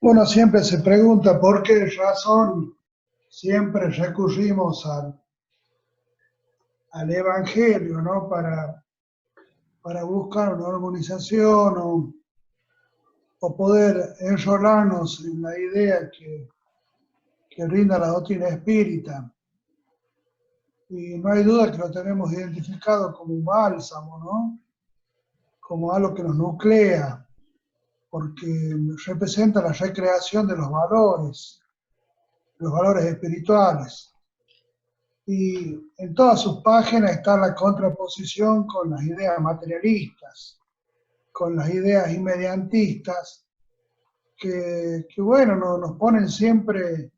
Uno siempre se pregunta por qué razón siempre recurrimos al Evangelio, ¿no? Para buscar una armonización o poder enrolarnos en la idea que brinda la doctrina espírita. Y no hay duda que lo tenemos identificado como un bálsamo, ¿no? Como algo que nos nuclea, porque representa la recreación de los valores espirituales. Y en todas sus páginas está la contraposición con las ideas materialistas, con las ideas inmediatistas, que bueno, nos ponen siempre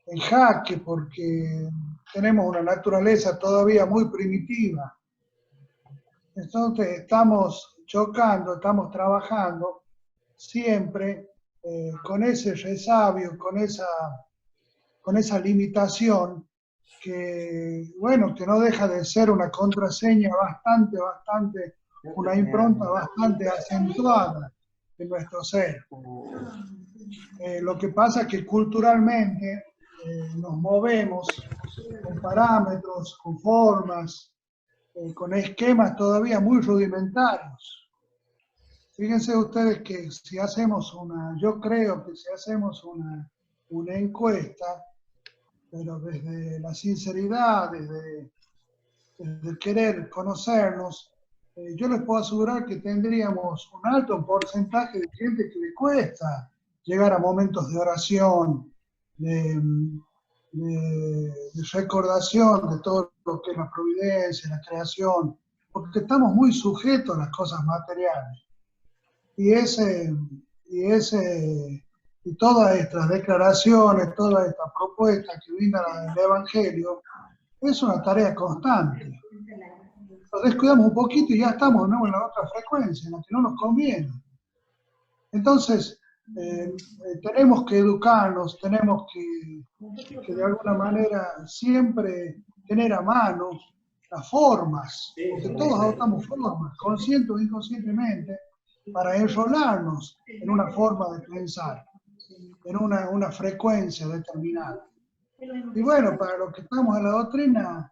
en jaque porque tenemos una naturaleza todavía muy primitiva. Entonces estamos chocando, estamos trabajando siempre con ese resabio, con esa limitación que, bueno, que no deja de ser una contraseña bastante, una impronta bastante acentuada en nuestro ser. Lo que pasa es que culturalmente nos movemos con parámetros, con formas, con esquemas todavía muy rudimentarios. Fíjense ustedes que si hacemos yo creo que si hacemos una encuesta, pero desde la sinceridad, desde el querer conocernos, yo les puedo asegurar que tendríamos un alto porcentaje de gente que le cuesta llegar a momentos de oración, de recordación de todo lo que es la providencia, la creación, porque estamos muy sujetos a las cosas materiales. Y todas estas declaraciones, todas estas propuestas que brinda el Evangelio, es una tarea constante. Nos descuidamos un poquito y ya estamos de nuevo en la otra frecuencia, en la que no nos conviene. Entonces, tenemos que educarnos, tenemos que de alguna manera siempre tener a mano las formas, porque todos adoptamos formas, consciente o inconscientemente, para enrolarnos en una forma de pensar, en una frecuencia determinada. Y bueno, para los que estamos en la doctrina,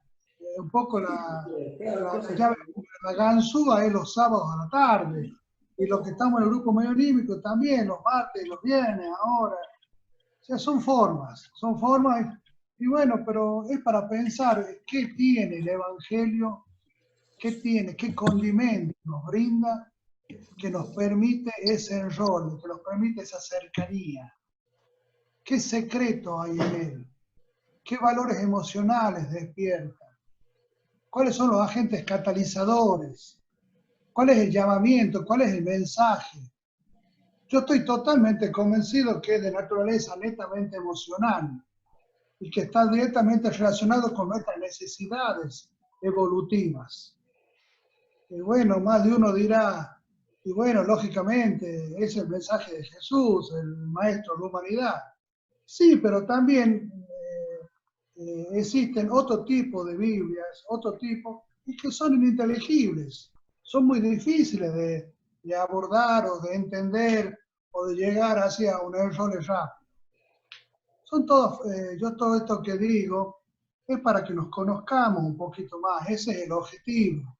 un poco la ganzúa es los sábados a la tarde, y los que estamos en el grupo medio también, los martes, los viernes, ahora. O sea, son formas, y bueno, pero es para pensar qué tiene el Evangelio, qué condimento nos brinda, que nos permite ese enrollo, que nos permite esa cercanía. ¿Qué secreto hay en él? ¿Qué valores emocionales despierta? ¿Cuáles son los agentes catalizadores? ¿Cuál es el llamamiento? ¿Cuál es el mensaje? Yo estoy totalmente convencido que es de naturaleza netamente emocional y que está directamente relacionado con nuestras necesidades evolutivas. Y bueno, más de uno dirá, y bueno, lógicamente es el mensaje de Jesús, el maestro de la humanidad. Sí, pero también existen otro tipo de Biblias, y que son ininteligibles, son muy difíciles de abordar o de entender o de llegar hacia un error rápido. Son todos, yo todo esto que digo es para que nos conozcamos un poquito más, ese es el objetivo.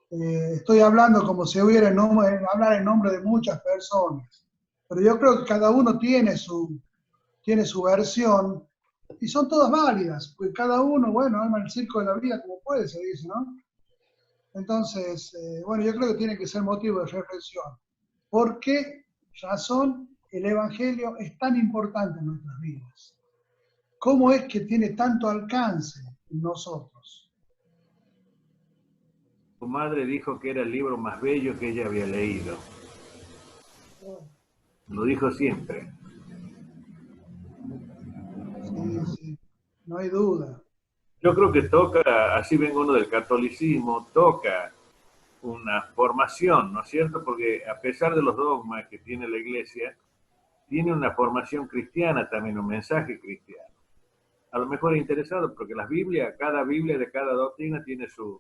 Estoy hablando como si hubiera hablar en nombre de muchas personas, pero yo creo que cada uno tiene su versión y son todas válidas, porque cada uno, bueno, arma el circo de la vida como puede, se dice, ¿no? Entonces, bueno, yo creo que tiene que ser motivo de reflexión. ¿Por qué razón el Evangelio es tan importante en nuestras vidas? ¿Cómo es que tiene tanto alcance en nosotros? Su madre dijo que era el libro más bello que ella había leído. Lo dijo siempre. Sí, no hay duda. Yo creo que toca, así vengo uno del catolicismo, toca una formación, ¿no es cierto? Porque a pesar de los dogmas que tiene la Iglesia, tiene una formación cristiana también, un mensaje cristiano. A lo mejor es interesado porque cada Biblia de cada doctrina tiene su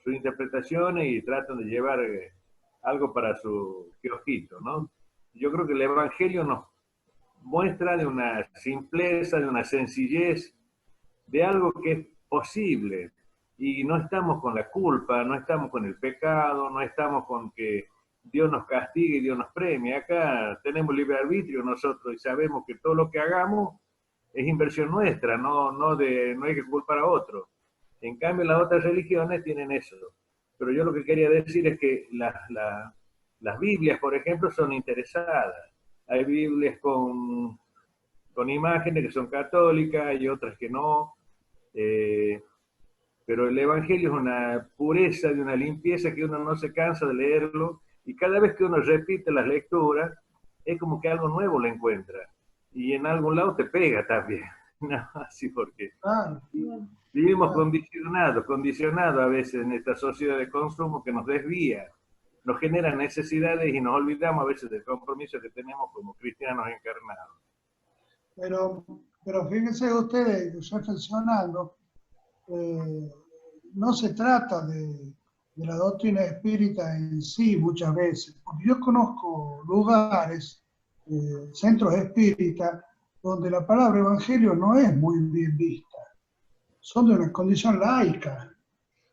interpretación y tratan de llevar algo para su kiosquito, ¿no? yo creo que el Evangelio nos muestra de una simpleza, de una sencillez, de algo que es posible. Y no estamos con la culpa, no estamos con el pecado, no estamos con que Dios nos castigue y Dios nos premie. Acá tenemos libre arbitrio nosotros y sabemos que todo lo que hagamos es inversión nuestra, no hay que culpar a otro. En cambio, las otras religiones tienen eso. Pero yo lo que quería decir es que las Biblias, por ejemplo, son interesadas. Hay Biblias con imágenes que son católicas y otras que no. Pero el Evangelio es una pureza, de una limpieza que uno no se cansa de leerlo, y cada vez que uno repite las lecturas, es como que algo nuevo le encuentra, y en algún lado te pega también, ¿no? Así porque vivimos condicionados a veces en esta sociedad de consumo que nos desvía, nos genera necesidades y nos olvidamos a veces del compromiso que tenemos como cristianos encarnados. Pero fíjense ustedes, reflexionando, no se trata de la doctrina espírita en sí muchas veces, porque yo conozco lugares, centros espíritas, donde la palabra evangelio no es muy bien vista, son de una condición laica,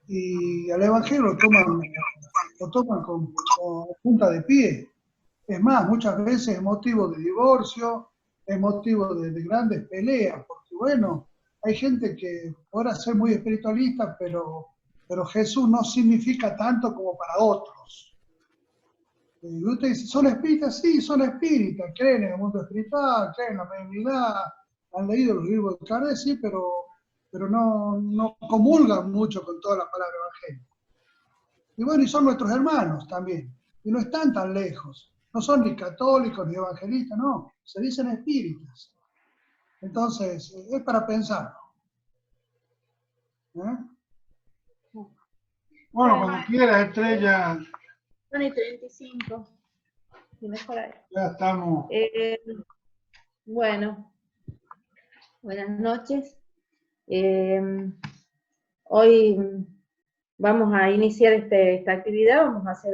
y al evangelio lo toman con punta de pie. Es más, muchas veces es motivo de divorcio, es motivo de grandes peleas, porque bueno, hay gente que podrá ser muy espiritualista, pero Jesús no significa tanto como para otros. Y usted dice, ¿son espíritas? Sí, son espíritas, creen en el mundo espiritual, creen en la mediunidad, han leído los libros de Kardec, sí, pero no comulgan mucho con toda la palabra evangelio. Y bueno, y son nuestros hermanos también, y no están tan lejos. No son ni católicos ni evangelistas, no, se dicen espíritas. Entonces, es para pensar. Bueno, cuando quieras, Estrella. 1:35. Ya estamos. Bueno, buenas noches. Hoy vamos a iniciar esta actividad, vamos a hacer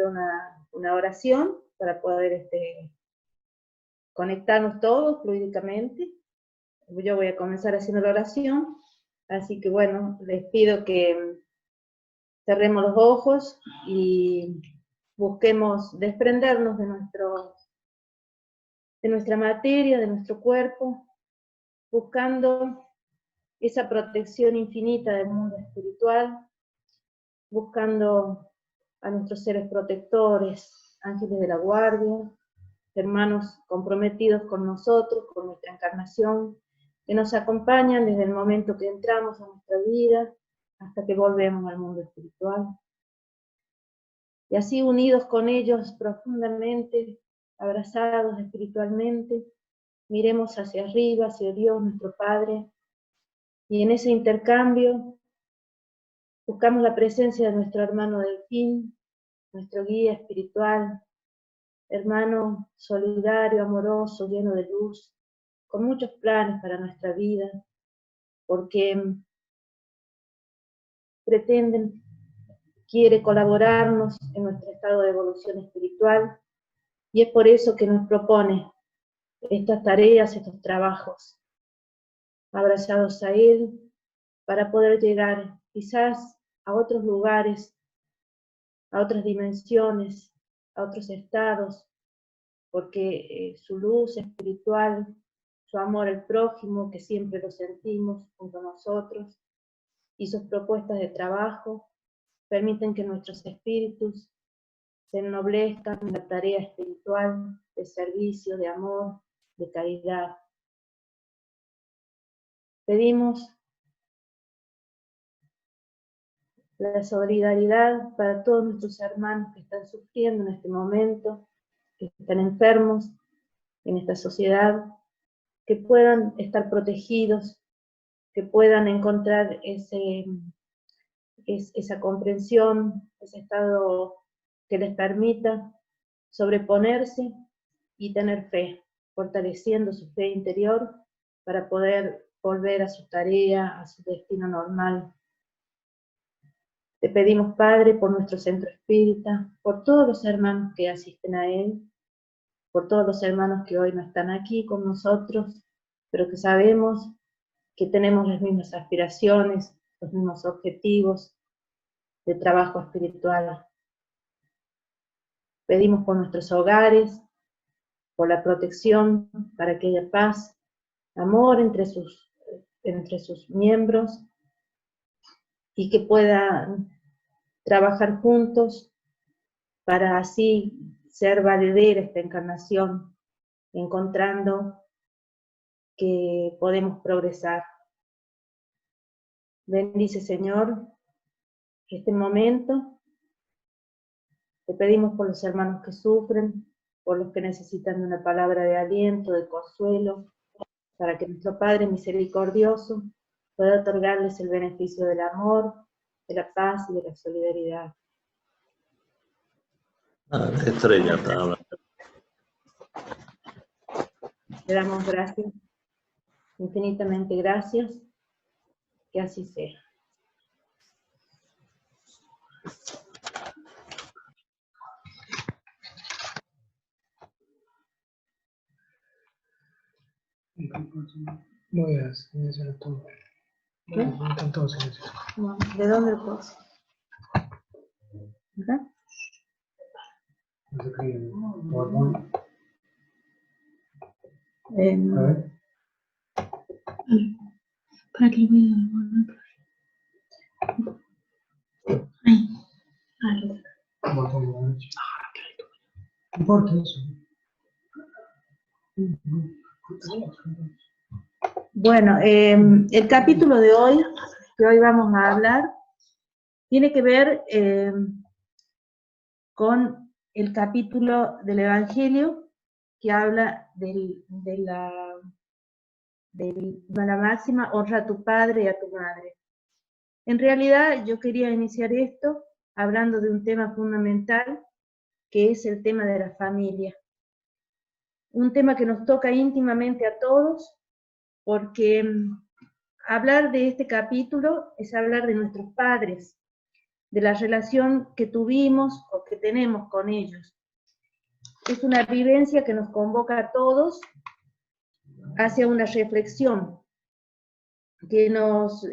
una oración para poder conectarnos todos fluídicamente. Yo voy a comenzar haciendo la oración, así que bueno, les pido que cerremos los ojos y busquemos desprendernos de nuestra materia, de nuestro cuerpo, buscando esa protección infinita del mundo espiritual, buscando a nuestros seres protectores, ángeles de la guardia, hermanos comprometidos con nosotros, con nuestra encarnación, que nos acompañan desde el momento que entramos a nuestra vida hasta que volvemos al mundo espiritual. Y así unidos con ellos profundamente, abrazados espiritualmente, miremos hacia arriba, hacia Dios, nuestro Padre, y en ese intercambio buscamos la presencia de nuestro hermano Delfín, nuestro guía espiritual, hermano solidario, amoroso, lleno de luz, con muchos planes para nuestra vida, porque quiere colaborarnos en nuestro estado de evolución espiritual, y es por eso que nos propone estas tareas, estos trabajos, abrazados a Él, para poder llegar quizás a otros lugares, a otras dimensiones, a otros estados, porque su luz espiritual, su amor al prójimo, que siempre lo sentimos junto a nosotros, y sus propuestas de trabajo, permiten que nuestros espíritus se ennoblezcan en la tarea espiritual de servicio, de amor, de caridad. Pedimos la solidaridad para todos nuestros hermanos que están sufriendo en este momento, que están enfermos en esta sociedad, que puedan estar protegidos, que puedan encontrar esa comprensión, ese estado que les permita sobreponerse y tener fe, fortaleciendo su fe interior para poder volver a su tarea, a su destino normal. Te pedimos, Padre, por nuestro centro espírita, por todos los hermanos que asisten a él, por todos los hermanos que hoy no están aquí con nosotros, pero que sabemos que tenemos las mismas aspiraciones, los mismos objetivos de trabajo espiritual. Pedimos por nuestros hogares, por la protección, para que haya paz, amor entre sus miembros, y que puedan trabajar juntos para así ser valedera esta encarnación, encontrando que podemos progresar. Bendice, Señor, este momento. Te pedimos por los hermanos que sufren, por los que necesitan de una palabra de aliento, de consuelo, para que nuestro Padre misericordioso pueda otorgarles el beneficio del amor, de la paz y de la solidaridad. Estrella está hablando. Le damos gracias, infinitamente gracias, que así sea. Muy bien, silencio todo. ¿Qué? Están todos silenciosos. No, ¿de dónde lo puedo hacer? ¿Acá? No se escriben. PowerPoint. A ver. ¿Para qué voy a guardar? Ahí. Ah, Un botón de la noche. No importa eso. Bueno, el capítulo de hoy, que hoy vamos a hablar, tiene que ver con el capítulo del Evangelio que habla de la máxima: honra a tu padre y a tu madre. En realidad yo quería iniciar esto hablando de un tema fundamental, que es el tema de la familia. Un tema que nos toca íntimamente a todos, porque hablar de este capítulo es hablar de nuestros padres, de la relación que tuvimos o que tenemos con ellos. Es una vivencia que nos convoca a todos hacia una reflexión que nos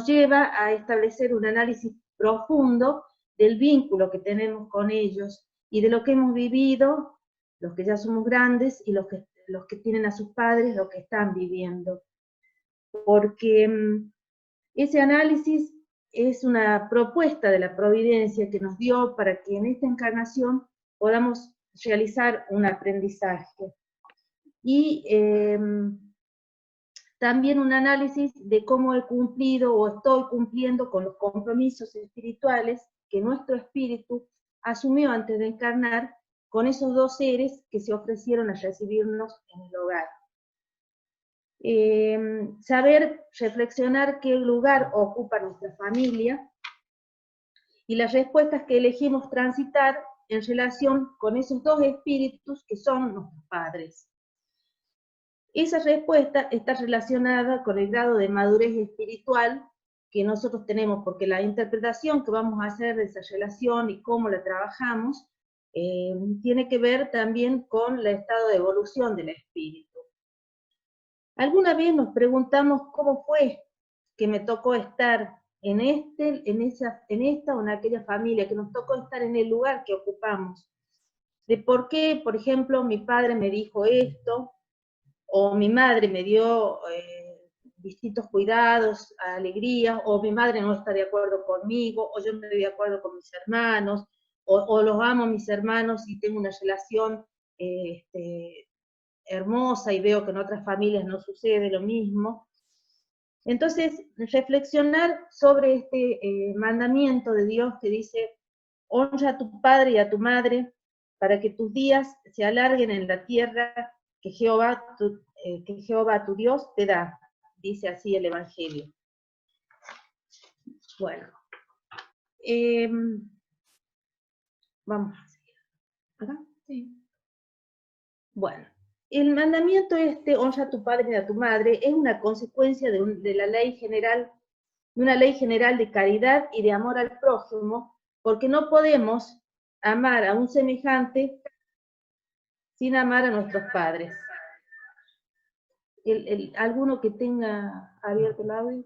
lleva a establecer un análisis profundo del vínculo que tenemos con ellos y de lo que hemos vivido, los que ya somos grandes y los que tienen a sus padres, lo que están viviendo. Porque ese análisis es una propuesta de la providencia que nos dio para que en esta encarnación podamos realizar un aprendizaje. Y también un análisis de cómo he cumplido o estoy cumpliendo con los compromisos espirituales que nuestro espíritu asumió antes de encarnar con esos dos seres que se ofrecieron a recibirnos en el hogar. Saber reflexionar qué lugar ocupa nuestra familia y las respuestas que elegimos transitar en relación con esos dos espíritus que son nuestros padres. Esa respuesta está relacionada con el grado de madurez espiritual que nosotros tenemos, porque la interpretación que vamos a hacer de esa relación y cómo la trabajamos tiene que ver también con el estado de evolución del espíritu. ¿Alguna vez nos preguntamos cómo fue que me tocó estar en esta o en aquella familia, que nos tocó estar en el lugar que ocupamos? De por qué, por ejemplo, mi padre me dijo esto, o mi madre me dio distintos cuidados, alegrías, o mi madre no está de acuerdo conmigo, o yo no estoy de acuerdo con mis hermanos, o los amo a mis hermanos y tengo una relación hermosa y veo que en otras familias no sucede lo mismo. Entonces, reflexionar sobre este mandamiento de Dios que dice: honra a tu padre y a tu madre para que tus días se alarguen en la tierra que Jehová tu Dios te da. Dice así el Evangelio. Bueno, vamos a seguir. ¿Acá? Sí. Bueno, el mandamiento honra a tu padre y a tu madre, es una consecuencia de la ley general, de una ley general de caridad y de amor al prójimo, porque no podemos amar a un semejante sin amar a nuestros padres. ¿Alguno que tenga abierto el audio?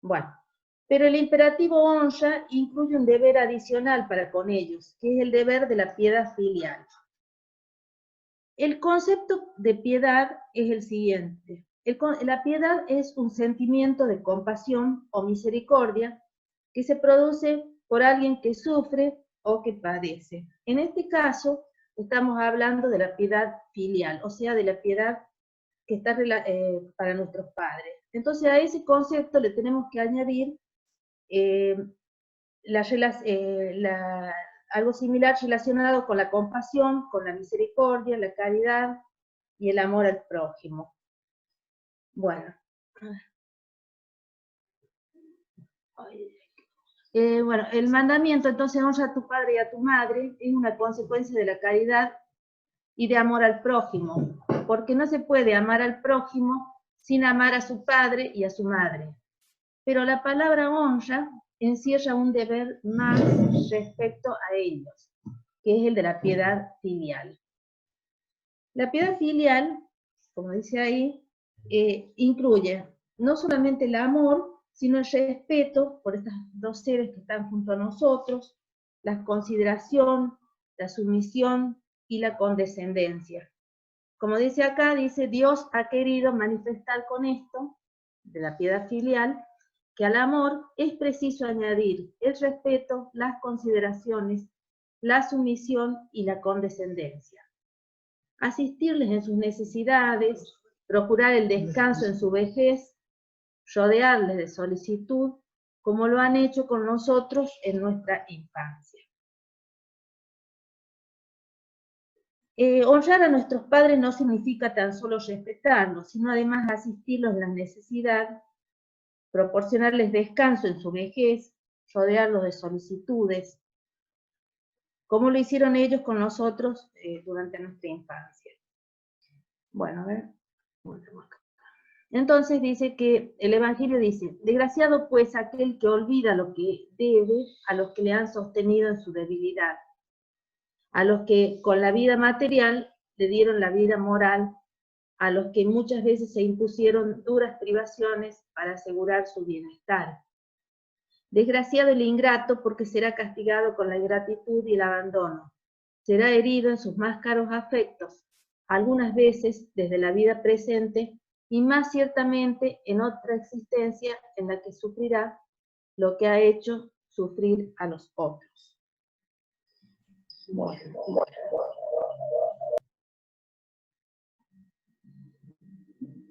Bueno, pero el imperativo honra incluye un deber adicional para con ellos, que es el deber de la piedad filial. El concepto de piedad es el siguiente. La piedad es un sentimiento de compasión o misericordia que se produce por alguien que sufre o que padece. En este caso, estamos hablando de la piedad filial, o sea, de la piedad que está para nuestros padres. Entonces, a ese concepto le tenemos que añadir algo similar relacionado con la compasión, con la misericordia, la caridad y el amor al prójimo. Bueno. Bueno, el mandamiento, entonces, honra a tu padre y a tu madre, es una consecuencia de la caridad y de amor al prójimo, porque no se puede amar al prójimo sin amar a su padre y a su madre. Pero la palabra honra encierra un deber más respecto a ellos, que es el de la piedad filial. La piedad filial, como dice ahí, incluye no solamente el amor, sino el respeto por estos dos seres que están junto a nosotros, la consideración, la sumisión y la condescendencia. Como dice acá, dice, Dios ha querido manifestar con esto, de la piedad filial, que al amor es preciso añadir el respeto, las consideraciones, la sumisión y la condescendencia. Asistirles en sus necesidades, procurar el descanso en su vejez, rodearles de solicitud, como lo han hecho con nosotros en nuestra infancia. Honrar a nuestros padres no significa tan solo respetarlos, sino además asistirlos en las necesidades, proporcionarles descanso en su vejez, rodearlos de solicitudes, como lo hicieron ellos con nosotros durante nuestra infancia. Bueno, a ver. Entonces dice que el Evangelio dice, desgraciado pues aquel que olvida lo que debe a los que le han sostenido en su debilidad, a los que con la vida material le dieron la vida moral, a los que muchas veces se impusieron duras privaciones para asegurar su bienestar. Desgraciado el ingrato porque será castigado con la ingratitud y el abandono. Será herido en sus más caros afectos, algunas veces desde la vida presente y más ciertamente en otra existencia en la que sufrirá lo que ha hecho sufrir a los otros. Bueno.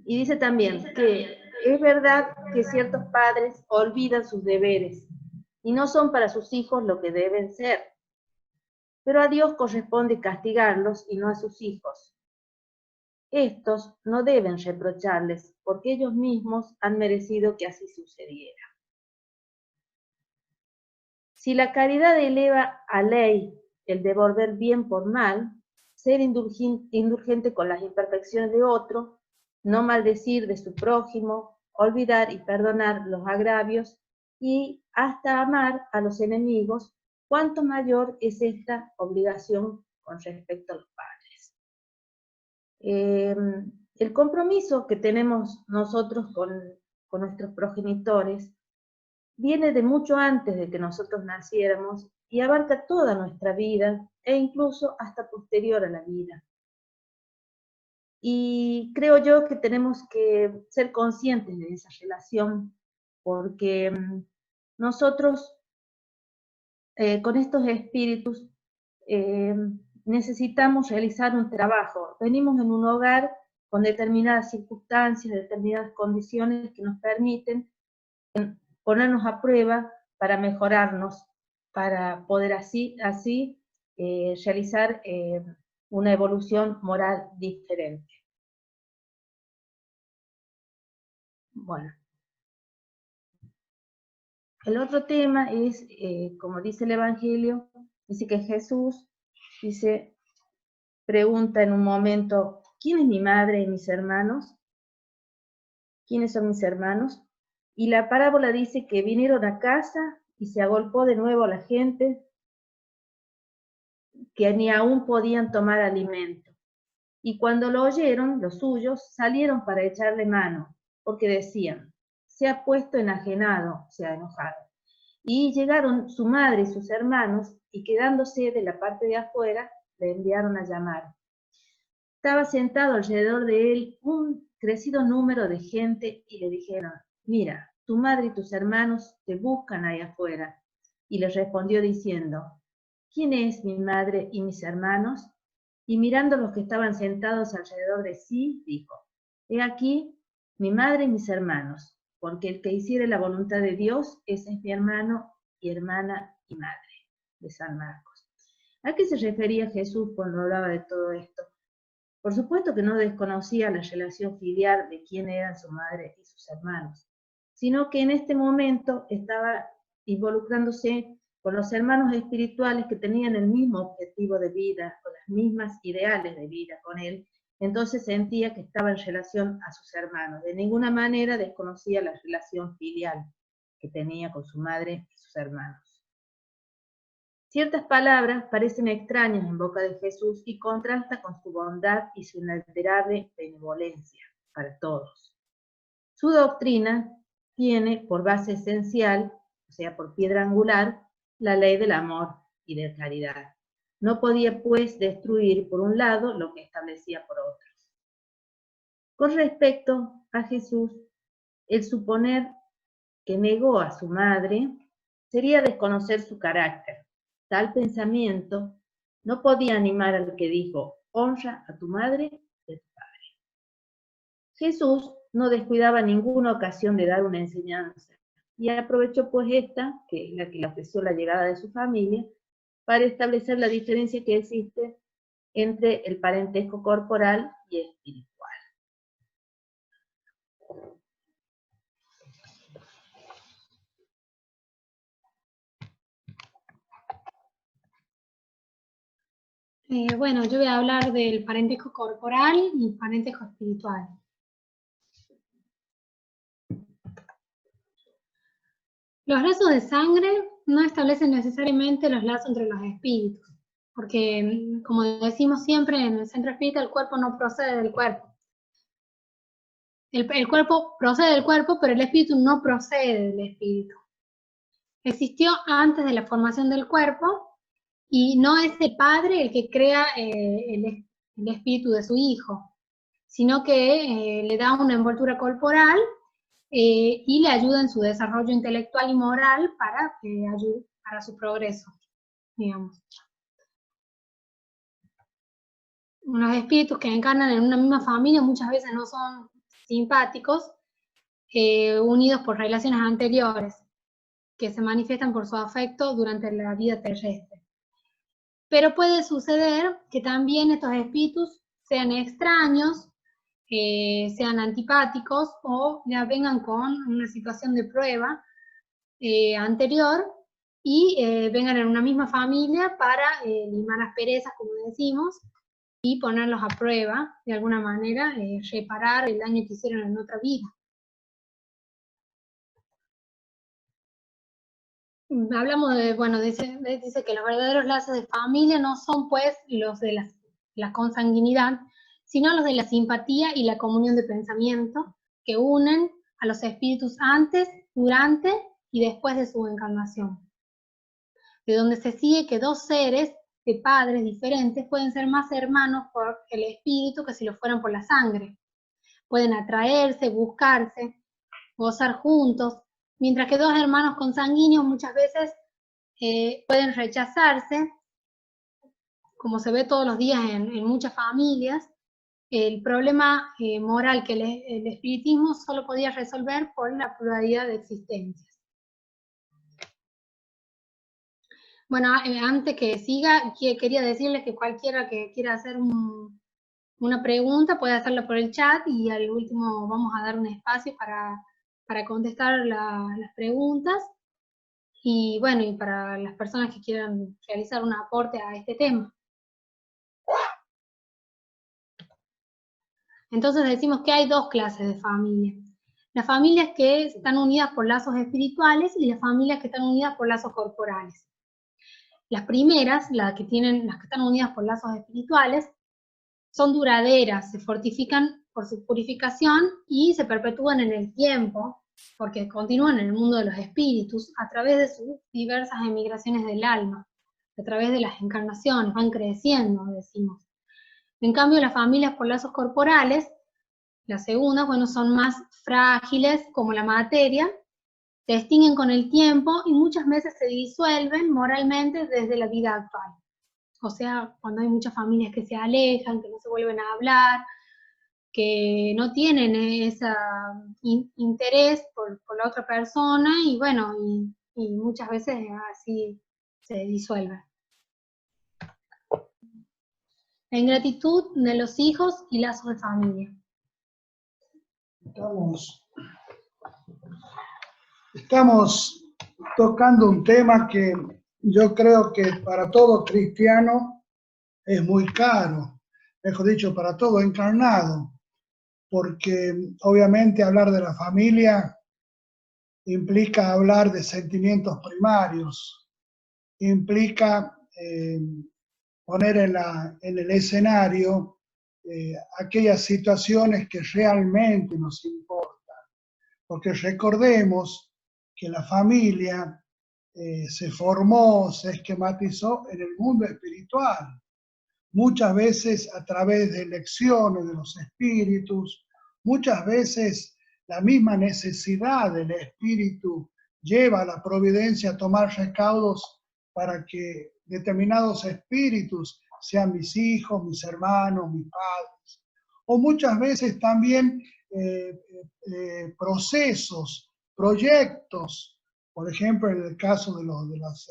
Y dice también que es verdad que ciertos padres olvidan sus deberes y no son para sus hijos lo que deben ser, pero a Dios corresponde castigarlos y no a sus hijos. Estos no deben reprocharles porque ellos mismos han merecido que así sucediera. Si la caridad eleva a ley el devolver bien por mal, ser indulgente con las imperfecciones de otro, no maldecir de su prójimo, olvidar y perdonar los agravios y hasta amar a los enemigos, cuánto mayor es esta obligación con respecto a los padres. El compromiso que tenemos nosotros con nuestros progenitores viene de mucho antes de que nosotros naciéramos y abarca toda nuestra vida e incluso hasta posterior a la vida. Y creo yo que tenemos que ser conscientes de esa relación porque nosotros con estos espíritus necesitamos realizar un trabajo. Venimos en un hogar con determinadas circunstancias, determinadas condiciones que nos permiten ponernos a prueba para mejorarnos, para poder así realizar una evolución moral diferente. Bueno. El otro tema es, como dice el Evangelio, dice que Jesús pregunta en un momento, ¿quién es mi madre y mis hermanos? ¿Quiénes son mis hermanos? Y la parábola dice que vinieron a casa y se agolpó de nuevo a la gente que ni aún podían tomar alimento. Y cuando lo oyeron, los suyos salieron para echarle mano, porque decían, se ha puesto enajenado, se ha enojado. Y llegaron su madre y sus hermanos, y quedándose de la parte de afuera, le enviaron a llamar. Estaba sentado alrededor de él un crecido número de gente, y le dijeron, mira, tu madre y tus hermanos te buscan ahí afuera. Y les respondió diciendo, ¿quién es mi madre y mis hermanos? Y mirando a los que estaban sentados alrededor de sí, dijo, he aquí mi madre y mis hermanos, porque el que hiciere la voluntad de Dios, ese es mi hermano y hermana y madre. De San Marcos. ¿A qué se refería Jesús cuando hablaba de todo esto? Por supuesto que no desconocía la relación filial de quién eran su madre y sus hermanos, sino que en este momento estaba involucrándose con los hermanos espirituales que tenían el mismo objetivo de vida, con las mismas ideales de vida con él. Entonces sentía que estaba en relación a sus hermanos. De ninguna manera desconocía la relación filial que tenía con su madre y sus hermanos. Ciertas palabras parecen extrañas en boca de Jesús y contrasta con su bondad y su inalterable benevolencia para todos. Su doctrina tiene por base esencial, o sea, por piedra angular, la ley del amor y de caridad. No podía, pues, destruir por un lado lo que establecía por otro. Con respecto a Jesús, el suponer que negó a su madre sería desconocer su carácter. Tal pensamiento no podía animar al que dijo, honra a tu madre y a tu padre. Jesús no descuidaba ninguna ocasión de dar una enseñanza, y aprovechó pues esta, que es la que le ofreció la llegada de su familia, para establecer la diferencia que existe entre el parentesco corporal y espiritual. Bueno, yo voy a hablar del parentesco corporal y parentesco espiritual. Los lazos de sangre no establecen necesariamente los lazos entre los espíritus, porque, como decimos siempre en el centro espírita, el cuerpo no procede del cuerpo. El cuerpo procede del cuerpo, pero el espíritu no procede del espíritu. Existió antes de la formación del cuerpo, y no es el padre el que crea el espíritu de su hijo, sino que le da una envoltura corporal y le ayuda en su desarrollo intelectual y moral para su progreso, digamos. Los espíritus que encarnan en una misma familia muchas veces no son simpáticos, unidos por relaciones anteriores, que se manifiestan por su afecto durante la vida terrestre. Pero puede suceder que también estos espíritus sean extraños, sean antipáticos o ya vengan con una situación de prueba anterior y vengan en una misma familia para limar asperezas, como decimos, y ponerlos a prueba, de alguna manera, reparar el daño que hicieron en otra vida. Hablamos de, bueno, dice que los verdaderos lazos de familia no son pues los de la consanguinidad, sino los de la simpatía y la comunión de pensamiento que unen a los espíritus antes, durante y después de su encarnación. De donde se sigue que dos seres de padres diferentes pueden ser más hermanos por el espíritu que si lo fueran por la sangre. Pueden atraerse, buscarse, gozar juntos, mientras que dos hermanos consanguíneos muchas veces pueden rechazarse, como se ve todos los días en muchas familias. El problema moral que el espiritismo solo podía resolver por la pluralidad de existencias. Bueno, antes que siga, quería decirles que cualquiera que quiera hacer una pregunta puede hacerla por el chat, y al último vamos a dar un espacio para contestar las preguntas, y bueno, y para las personas que quieran realizar un aporte a este tema. Entonces decimos que hay dos clases de familias. Las familias que están unidas por lazos espirituales y las familias que están unidas por lazos corporales. Las primeras, las que están unidas por lazos espirituales, son duraderas, se fortifican por su purificación y se perpetúan en el tiempo, porque continúan en el mundo de los espíritus a través de sus diversas emigraciones del alma, a través de las encarnaciones, van creciendo, decimos. En cambio, las familias por lazos corporales, las segundas, bueno, son más frágiles como la materia, se extinguen con el tiempo y muchas veces se disuelven moralmente desde la vida actual. O sea, cuando hay muchas familias que se alejan, que no se vuelven a hablar, que no tienen ese interés por la otra persona y bueno, y muchas veces así se disuelven. La ingratitud de los hijos y lazos de familia. Estamos tocando un tema que yo creo que para todo cristiano es muy caro, mejor dicho, para todo encarnado, porque obviamente hablar de la familia implica hablar de sentimientos primarios, implica poner en el escenario aquellas situaciones que realmente nos importan. Porque recordemos que la familia se formó, se esquematizó en el mundo espiritual, muchas veces a través de lecciones de los espíritus, muchas veces la misma necesidad del espíritu lleva a la providencia a tomar recaudos para que determinados espíritus sean mis hijos, mis hermanos, mis padres. O muchas veces también procesos, proyectos, por ejemplo, en el caso de los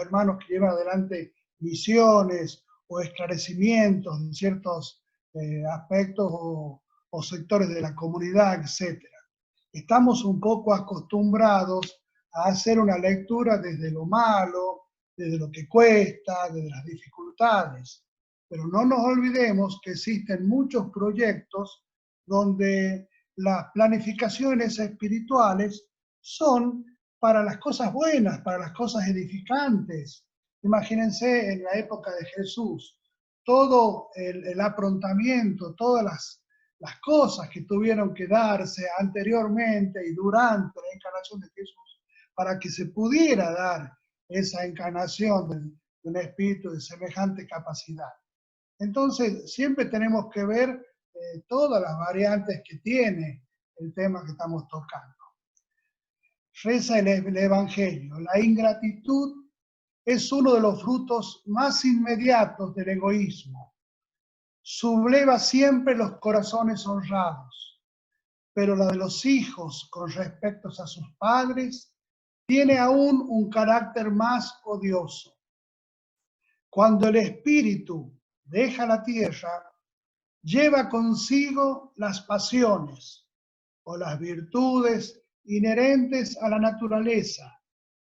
hermanos que llevan adelante misiones o esclarecimientos de ciertos aspectos o sectores de la comunidad, etc. Estamos un poco acostumbrados a hacer una lectura desde lo malo, desde lo que cuesta, desde las dificultades. Pero no nos olvidemos que existen muchos proyectos donde las planificaciones espirituales son para las cosas buenas, para las cosas edificantes. Imagínense en la época de Jesús, todo el aprontamiento, todas las cosas que tuvieron que darse anteriormente y durante la encarnación de Jesús para que se pudiera dar esa encarnación de un espíritu de semejante capacidad. Entonces, siempre tenemos que ver todas las variantes que tiene el tema que estamos tocando. Reza el Evangelio. La ingratitud es uno de los frutos más inmediatos del egoísmo. Subleva siempre los corazones honrados, pero la de los hijos con respecto a sus padres tiene aún un carácter más odioso. Cuando el espíritu deja la tierra, lleva consigo las pasiones o las virtudes inherentes a la naturaleza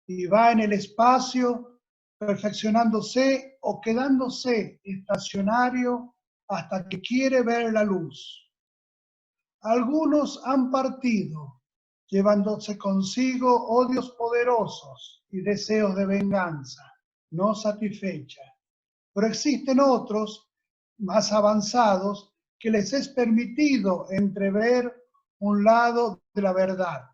y va en el espacio perfeccionándose o quedándose estacionario hasta que quiere ver la luz. Algunos han partido, llevándose consigo odios poderosos y deseos de venganza, no satisfecha. Pero existen otros más avanzados que les es permitido entrever un lado de la verdad.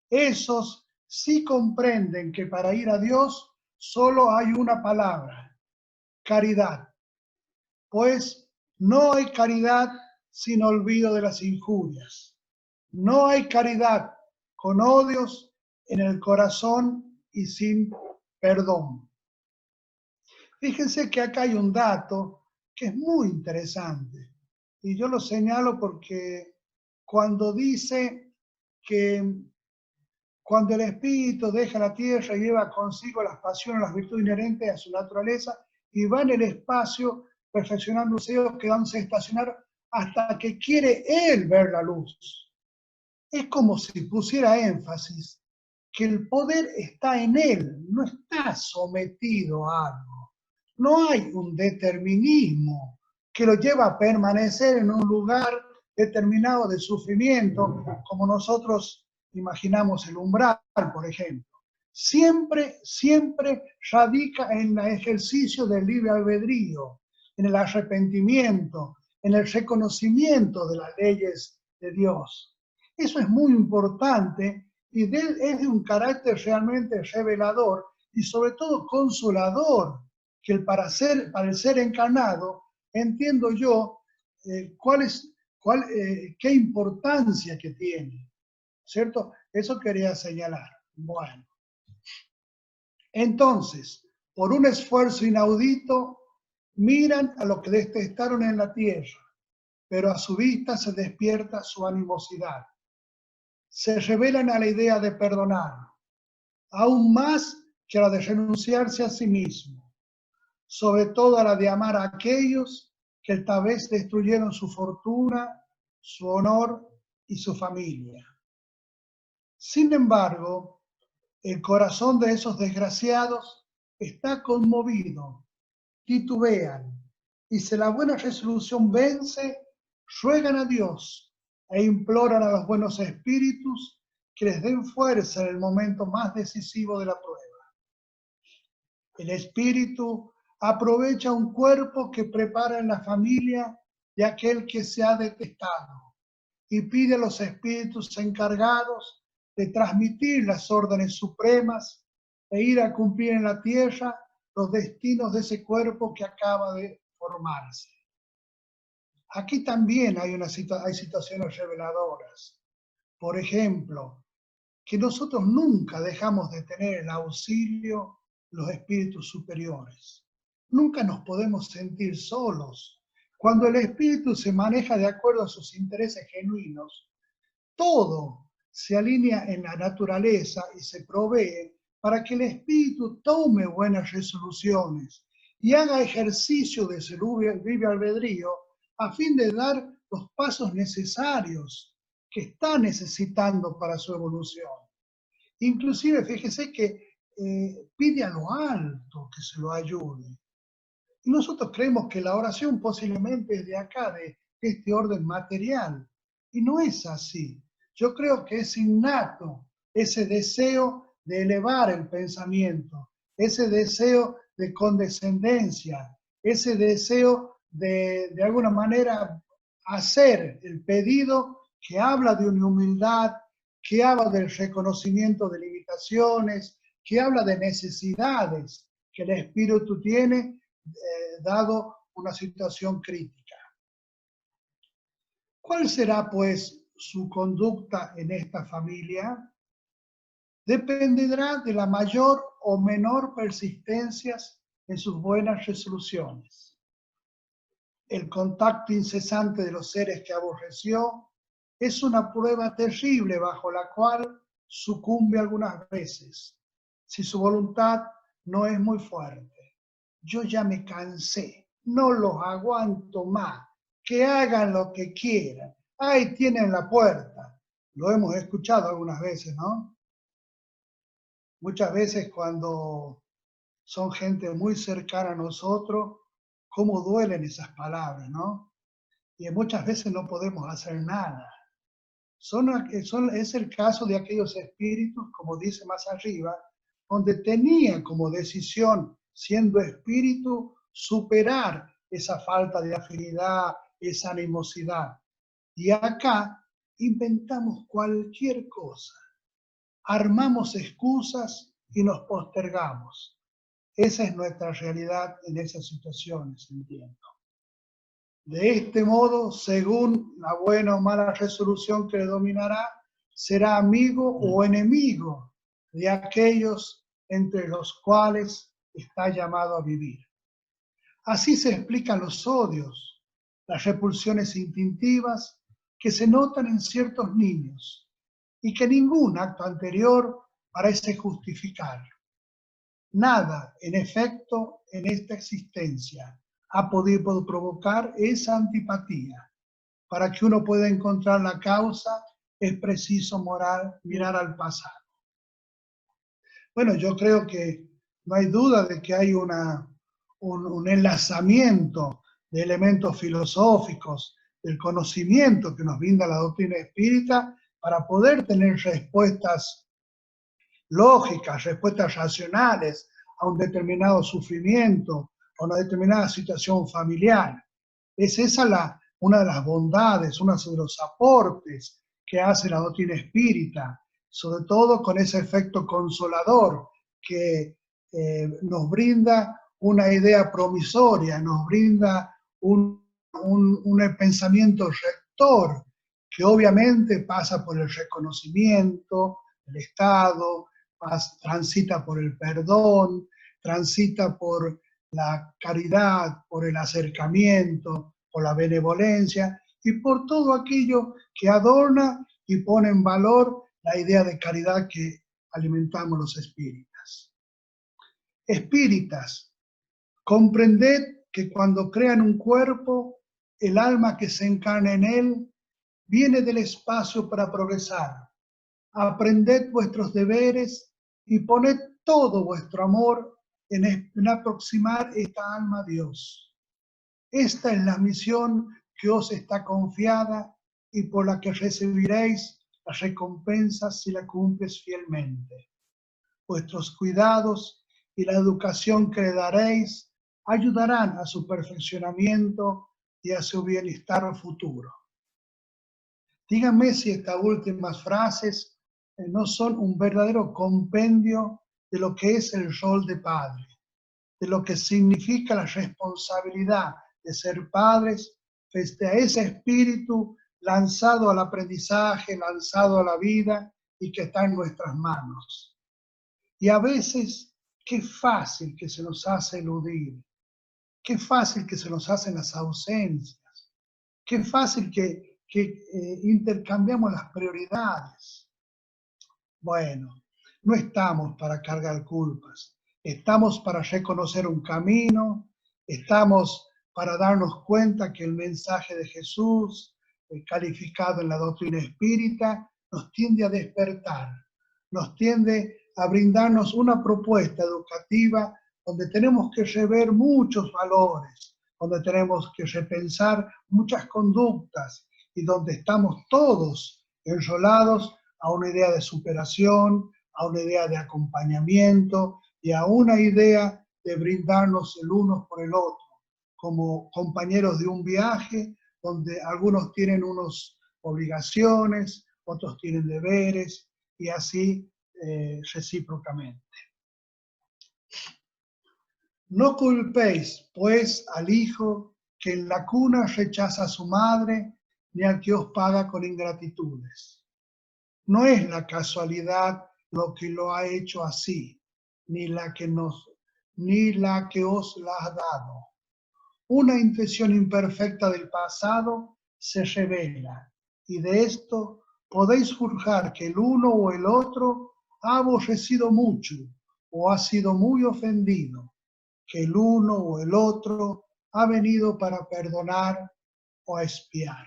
Esos sí comprenden que para ir a Dios solo hay una palabra: caridad. Pues no hay caridad sin olvido de las injurias. No hay caridad con odios en el corazón y sin perdón. Fíjense que acá hay un dato que es muy interesante. Y yo lo señalo porque cuando dice que cuando el espíritu deja la tierra y lleva consigo las pasiones, las virtudes inherentes a su naturaleza y va en el espacio perfeccionándose o quedándose estacionar hasta que quiere él ver la luz. Es como si pusiera énfasis que el poder está en él, no está sometido a algo. No hay un determinismo que lo lleva a permanecer en un lugar determinado de sufrimiento, como nosotros imaginamos el umbral, por ejemplo. Siempre radica en el ejercicio del libre albedrío, en el arrepentimiento, en el reconocimiento de las leyes de Dios. Eso es muy importante y es de un carácter realmente revelador y sobre todo consolador, que para el ser encarnado, entiendo yo qué importancia que tiene, ¿cierto? Eso quería señalar. Bueno, entonces, por un esfuerzo inaudito, miran a los que detestaron en la tierra, pero a su vista se despierta su animosidad. Se revelan a la idea de perdonar, aún más que a la de renunciarse a sí mismo, sobre todo a la de amar a aquellos que tal vez destruyeron su fortuna, su honor y su familia. Sin embargo, el corazón de esos desgraciados está conmovido, titubean, y si la buena resolución vence, ruegan a Dios e imploran a los buenos espíritus que les den fuerza en el momento más decisivo de la prueba. El espíritu aprovecha un cuerpo que prepara en la familia de aquel que se ha detestado y pide a los espíritus encargados de transmitir las órdenes supremas e ir a cumplir en la tierra los destinos de ese cuerpo que acaba de formarse. Aquí también hay situaciones reveladoras. Por ejemplo, que nosotros nunca dejamos de tener el auxilio de los espíritus superiores. Nunca nos podemos sentir solos. Cuando el espíritu se maneja de acuerdo a sus intereses genuinos, todo se alinea en la naturaleza y se provee para que el espíritu tome buenas resoluciones y haga ejercicio de su libre albedrío a fin de dar los pasos necesarios que está necesitando para su evolución. Inclusive, fíjese que pide a lo alto que se lo ayude. Y nosotros creemos que la oración posiblemente es de acá, de este orden material. Y no es así. Yo creo que es innato ese deseo de elevar el pensamiento, ese deseo de condescendencia, ese deseo de alguna manera hacer el pedido que habla de una humildad, que habla del reconocimiento de limitaciones, que habla de necesidades que el espíritu tiene dado una situación crítica. ¿Cuál será, pues, su conducta en esta familia? Dependerá de la mayor o menor persistencia en sus buenas resoluciones. El contacto incesante de los seres que aborreció es una prueba terrible bajo la cual sucumbe algunas veces, si su voluntad no es muy fuerte. Yo ya me cansé, no los aguanto más, que hagan lo que quieran. Ahí tienen la puerta. Lo hemos escuchado algunas veces, ¿no? Muchas veces cuando son gente muy cercana a nosotros, cómo duelen esas palabras, ¿no? Y muchas veces no podemos hacer nada. Es el caso de aquellos espíritus, como dice más arriba, donde tenían como decisión, siendo espíritu, superar esa falta de afinidad, esa animosidad. Y acá inventamos cualquier cosa, armamos excusas y nos postergamos. Esa es nuestra realidad en esas situaciones, entiendo. De este modo, según la buena o mala resolución que le dominará, será amigo o enemigo de aquellos entre los cuales está llamado a vivir. Así se explican los odios, las repulsiones instintivas que se notan en ciertos niños y que ningún acto anterior parece justificar. Nada, en efecto, en esta existencia ha podido provocar esa antipatía. Para que uno pueda encontrar la causa, es preciso mirar al pasado. Bueno, yo creo que no hay duda de que hay un enlazamiento de elementos filosóficos, del conocimiento que nos brinda la doctrina espírita para poder tener respuestas lógicas, respuestas racionales a un determinado sufrimiento, a una determinada situación familiar. Es esa una de las bondades, uno de los aportes que hace la doctrina espírita, sobre todo con ese efecto consolador que nos brinda una idea promisoria, nos brinda un pensamiento rector, que obviamente pasa por el reconocimiento del Estado, transita por el perdón, transita por la caridad, por el acercamiento, por la benevolencia y por todo aquello que adorna y pone en valor la idea de caridad que alimentamos los espíritas. Espíritas, comprended que cuando crean un cuerpo, el alma que se encarna en él viene del espacio para progresar. Aprended vuestros deberes y poned todo vuestro amor en aproximar esta alma a Dios. Esta es la misión que os está confiada y por la que recibiréis las recompensas si la cumples fielmente. Vuestros cuidados y la educación que le daréis ayudarán a su perfeccionamiento y a su bienestar futuro. Díganme si estas últimas frases no son un verdadero compendio de lo que es el rol de padre, de lo que significa la responsabilidad de ser padres frente a ese espíritu lanzado al aprendizaje, lanzado a la vida y que está en nuestras manos. Y a veces, qué fácil que se nos hace eludir, qué fácil que se nos hacen las ausencias, qué fácil que intercambiamos las prioridades. Bueno, no estamos para cargar culpas, estamos para reconocer un camino, estamos para darnos cuenta que el mensaje de Jesús, calificado en la doctrina espírita, nos tiende a despertar, nos tiende a brindarnos una propuesta educativa donde tenemos que rever muchos valores, donde tenemos que repensar muchas conductas y donde estamos todos enrolados a una idea de superación, a una idea de acompañamiento y a una idea de brindarnos el uno por el otro, como compañeros de un viaje donde algunos tienen unas obligaciones, otros tienen deberes y así recíprocamente. No culpéis, pues, al hijo que en la cuna rechaza a su madre, ni al que os paga con ingratitudes. No es la casualidad lo que lo ha hecho así, ni la que os la ha dado. Una intención imperfecta del pasado se revela, y de esto podéis juzgar que el uno o el otro ha aborrecido mucho o ha sido muy ofendido, que el uno o el otro ha venido para perdonar o expiar.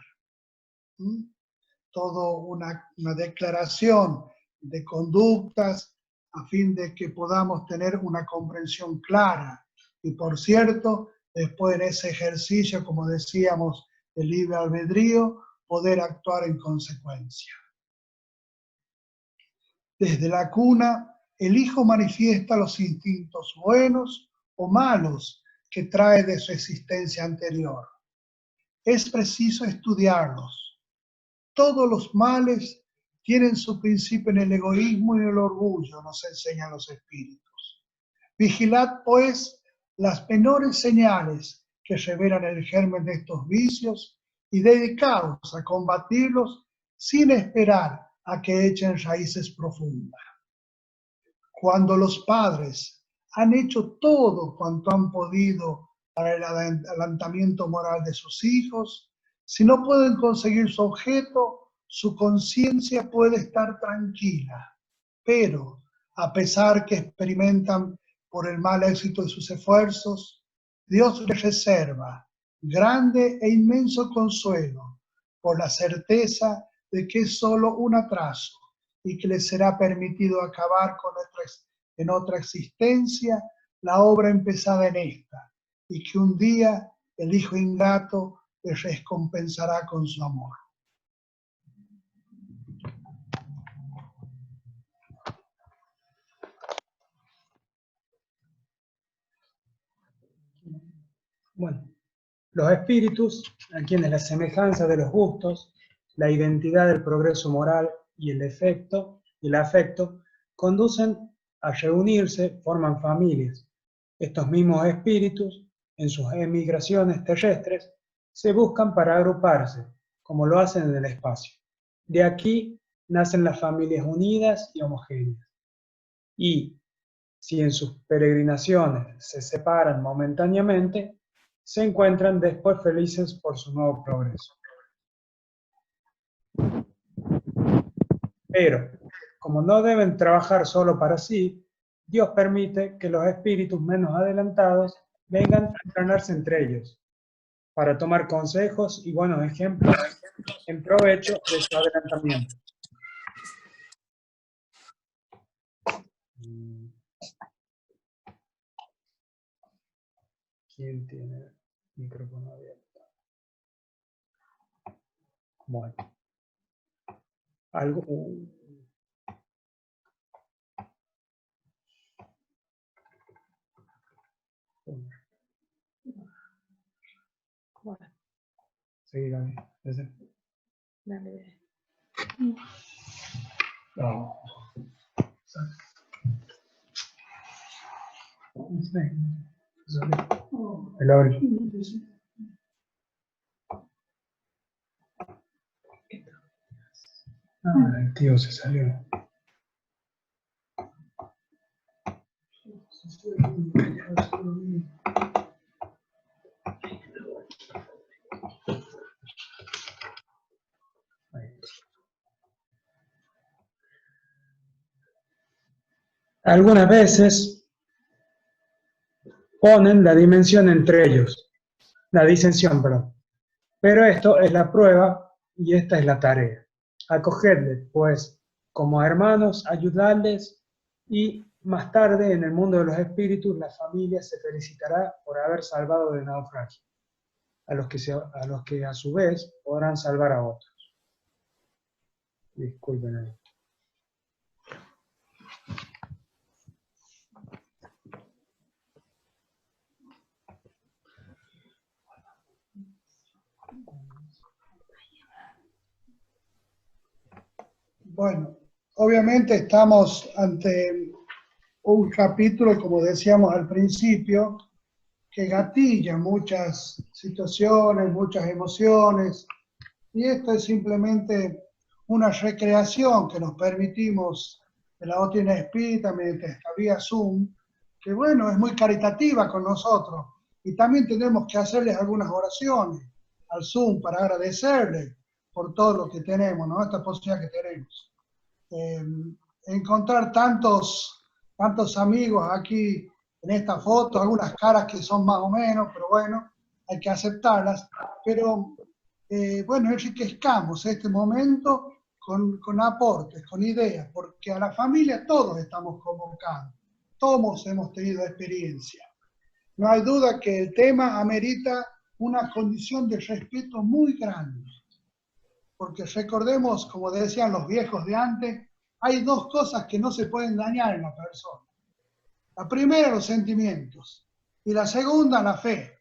Todo una declaración de conductas a fin de que podamos tener una comprensión clara. Y por cierto, después de ese ejercicio, como decíamos, del libre albedrío, poder actuar en consecuencia. Desde la cuna, el hijo manifiesta los instintos buenos o malos que trae de su existencia anterior. Es preciso estudiarlos. Todos los males tienen su principio en el egoísmo y el orgullo, nos enseñan los espíritus. Vigilad, pues, las menores señales que revelan el germen de estos vicios y dedicaos a combatirlos sin esperar a que echen raíces profundas. Cuando los padres han hecho todo cuanto han podido para el adelantamiento moral de sus hijos, si no pueden conseguir su objeto, su conciencia puede estar tranquila, pero a pesar que experimentan por el mal éxito de sus esfuerzos, Dios les reserva grande e inmenso consuelo por la certeza de que es solo un atraso y que les será permitido acabar en otra existencia la obra empezada en esta, y que un día el Hijo ingrato les recompensará con su amor. Bueno, los espíritus, a quienes la semejanza de los gustos, la identidad del progreso moral y el afecto conducen a reunirse, forman familias. Estos mismos espíritus, en sus emigraciones terrestres, se buscan para agruparse, como lo hacen en el espacio. De aquí nacen las familias unidas y homogéneas. Y, si en sus peregrinaciones se separan momentáneamente, se encuentran después felices por su nuevo progreso. Pero, como no deben trabajar solo para sí, Dios permite que los espíritus menos adelantados vengan a entrenarse entre ellos, para tomar consejos y buenos ejemplos en provecho de su adelantamiento. ¿Quién tiene el micrófono abierto? Bueno. Algo... Sí, Gaby. Dale. No. El abre. Ah, el tío se salió. Algunas veces ponen la dimensión entre ellos, la disensión, perdón. Pero esto es la prueba y esta es la tarea. Acogedles, pues, como hermanos, ayudarles y más tarde en el mundo de los espíritus la familia se felicitará por haber salvado del naufragio, a los que a su vez podrán salvar a otros. Disculpen ahí. Bueno, obviamente estamos ante un capítulo, como decíamos al principio, que gatilla muchas situaciones, muchas emociones, y esto es simplemente una recreación que nos permitimos de la doctrina espírita mediante esta vía Zoom, que bueno, es muy caritativa con nosotros, y también tenemos que hacerles algunas oraciones al Zoom para agradecerles por todo lo que tenemos, ¿no? Esta posibilidad que tenemos. Encontrar tantos amigos aquí en esta foto, algunas caras que son más o menos, pero bueno, hay que aceptarlas. Pero bueno, enriquezcamos este momento con aportes, con ideas, porque a la familia todos estamos convocados, todos hemos tenido experiencia. No hay duda que el tema amerita una condición de respeto muy grande. Porque recordemos, como decían los viejos de antes, hay dos cosas que no se pueden dañar en la persona. La primera, los sentimientos, y la segunda, la fe.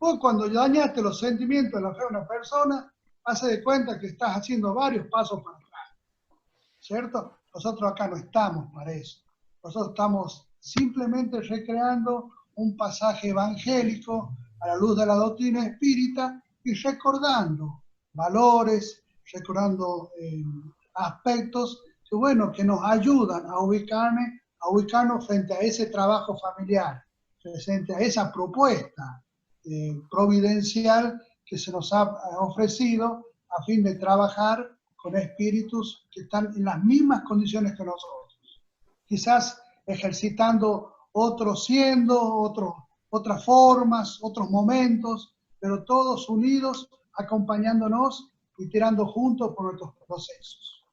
Vos cuando dañaste los sentimientos de la fe de una persona, hace de cuenta que estás haciendo varios pasos para atrás, ¿cierto? Nosotros acá no estamos para eso. Nosotros estamos simplemente recreando un pasaje evangélico a la luz de la doctrina espírita y recordando valores, recordando aspectos que, bueno, que nos ayudan a ubicarnos frente a ese trabajo familiar, frente a esa propuesta providencial que se nos ha ofrecido a fin de trabajar con espíritus que están en las mismas condiciones que nosotros. Quizás ejercitando otras formas, otros momentos, pero todos unidos, acompañándonos y tirando juntos por nuestros procesos.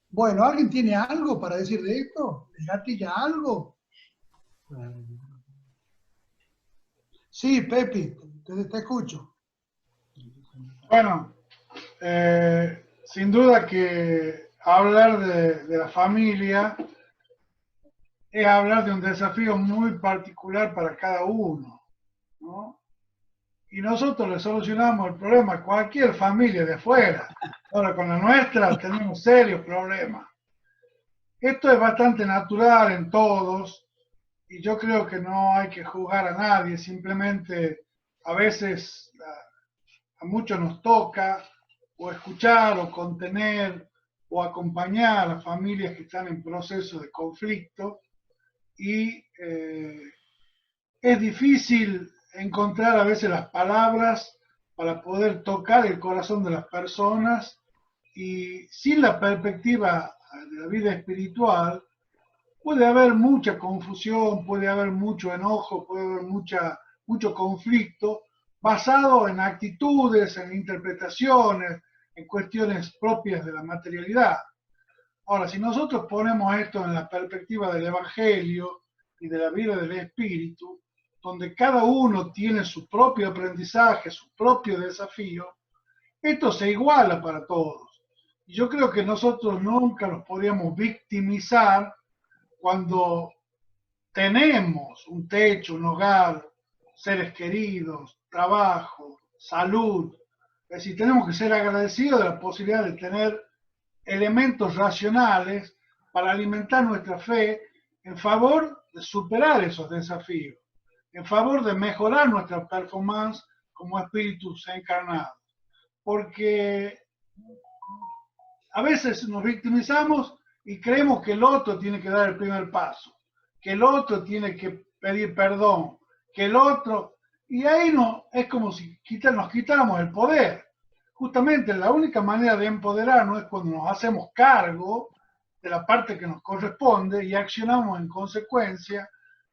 Bueno, ¿alguien tiene algo para decir de esto? ¿Les gatilla algo? Sí, Pepi, te escucho. Bueno, sin duda que hablar de la familia es hablar de un desafío muy particular para cada uno, ¿no? y nosotros le solucionamos el problema a cualquier familia de afuera. Ahora con la nuestra tenemos serios problemas. Esto es bastante natural en todos y yo creo que no hay que juzgar a nadie, simplemente a veces a muchos nos toca o escuchar o contener o acompañar a las familias que están en proceso de conflicto y es difícil encontrar a veces las palabras para poder tocar el corazón de las personas y sin la perspectiva de la vida espiritual puede haber mucha confusión, puede haber mucho enojo, puede haber mucho conflicto basado en actitudes, en interpretaciones, en cuestiones propias de la materialidad. Ahora, si nosotros ponemos esto en la perspectiva del Evangelio y de la vida del Espíritu, donde cada uno tiene su propio aprendizaje, su propio desafío, esto se iguala para todos. Y yo creo que nosotros nunca nos podríamos victimizar cuando tenemos un techo, un hogar, seres queridos, trabajo, salud. Es decir, tenemos que ser agradecidos de la posibilidad de tener elementos racionales para alimentar nuestra fe en favor de superar esos desafíos, en favor de mejorar nuestra performance como espíritus encarnados. Porque a veces nos victimizamos y creemos que el otro tiene que dar el primer paso, que el otro tiene que pedir perdón, que el otro... Y ahí no, es como si nos quitáramos el poder. Justamente la única manera de empoderarnos es cuando nos hacemos cargo de la parte que nos corresponde y accionamos en consecuencia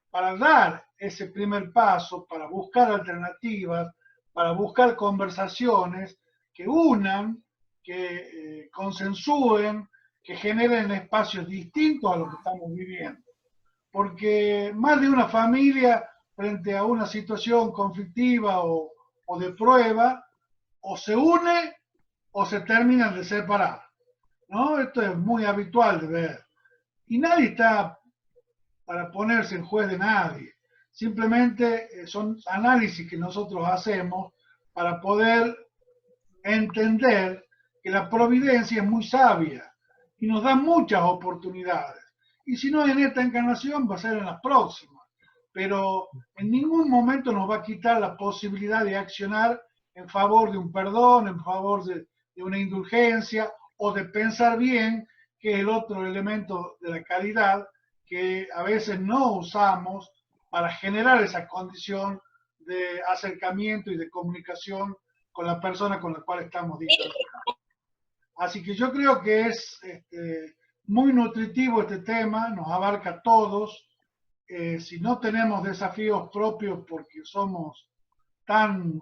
para dar ese primer paso, para buscar alternativas, para buscar conversaciones que unan, que consensúen, que generen espacios distintos a lo que estamos viviendo. Porque más de una familia frente a una situación conflictiva o de prueba, o se une o se terminan de separar, ¿no? Esto es muy habitual de ver. Y nadie está para ponerse en juez de nadie. Simplemente son análisis que nosotros hacemos para poder entender que la providencia es muy sabia y nos da muchas oportunidades. Y si no es en esta encarnación, va a ser en las próximas. Pero en ningún momento nos va a quitar la posibilidad de accionar en favor de un perdón, en favor de una indulgencia o de pensar bien, que es el otro elemento de la caridad que a veces no usamos para generar esa condición de acercamiento y de comunicación con la persona con la cual estamos dialogando. Así que yo creo que es muy nutritivo este tema, nos abarca a todos. Si no tenemos desafíos propios porque somos tan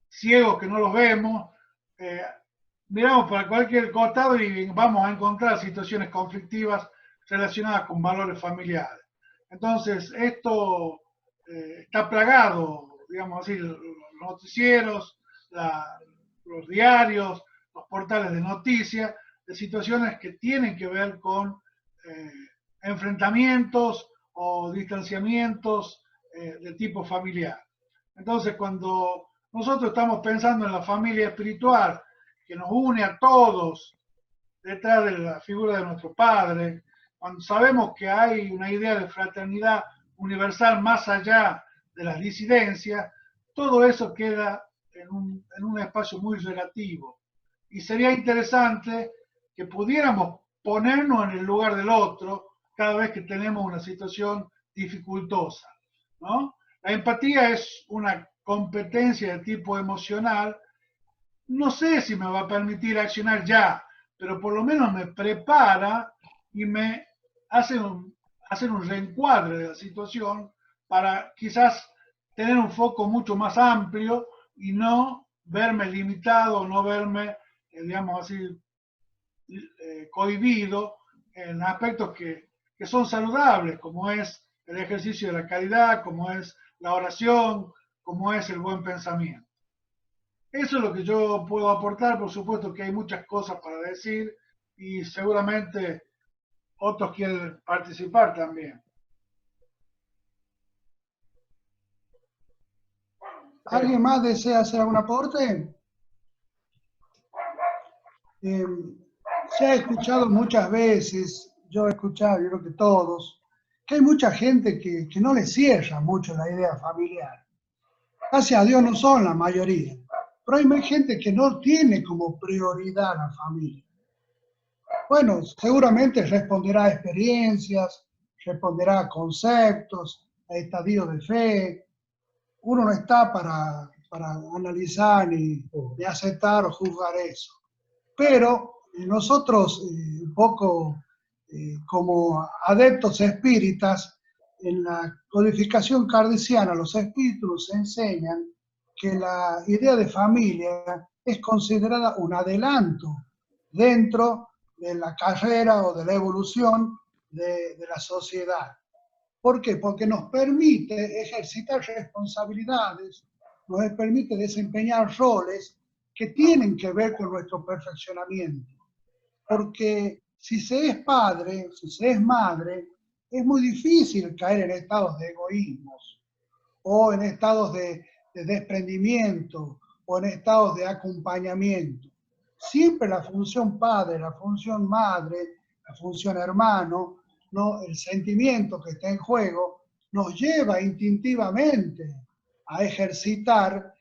ciegos que no los vemos, miramos para cualquier costado y vamos a encontrar situaciones conflictivas relacionadas con valores familiares. Entonces, esto está plagado, digamos así, los noticieros, los diarios, los portales de noticias, de situaciones que tienen que ver con enfrentamientos o distanciamientos de tipo familiar. Entonces, cuando nosotros estamos pensando en la familia espiritual que nos une a todos detrás de la figura de nuestro Padre, cuando sabemos que hay una idea de fraternidad universal más allá de las disidencias, todo eso queda en un espacio muy relativo. Y sería interesante que pudiéramos ponernos en el lugar del otro cada vez que tenemos una situación dificultosa, ¿no? La empatía es una competencia de tipo emocional. No sé si me va a permitir accionar ya, pero por lo menos me prepara y me hace un reencuadre de la situación para quizás tener un foco mucho más amplio y no verme limitado, no verme, digamos así, cohibido en aspectos que son saludables, como es el ejercicio de la caridad, como es la oración, como es el buen pensamiento. Eso es lo que yo puedo aportar. Por supuesto que hay muchas cosas para decir y seguramente otros quieren participar también. ¿Alguien más desea hacer algún aporte? Se ha escuchado muchas veces, yo he escuchado, yo creo que todos, que hay mucha gente que no le cierra mucho la idea familiar. Gracias a Dios no son la mayoría, pero hay gente que no tiene como prioridad la familia. Bueno, seguramente responderá a experiencias, responderá a conceptos, a estadios de fe. Uno no está para analizar ni aceptar o juzgar eso. Pero nosotros, un poco como adeptos espíritas, en la codificación kardeciana, los espíritus nos enseñan que la idea de familia es considerada un adelanto dentro de la carrera o de la evolución de la sociedad. ¿Por qué? Porque nos permite ejercitar responsabilidades, nos permite desempeñar roles que tienen que ver con nuestro perfeccionamiento. Porque si se es padre, si se es madre, es muy difícil caer en estados de egoísmos o en estados de desprendimiento o en estados de acompañamiento. Siempre la función padre, la función madre, la función hermano, ¿no? El sentimiento que está en juego nos lleva instintivamente a ejercitar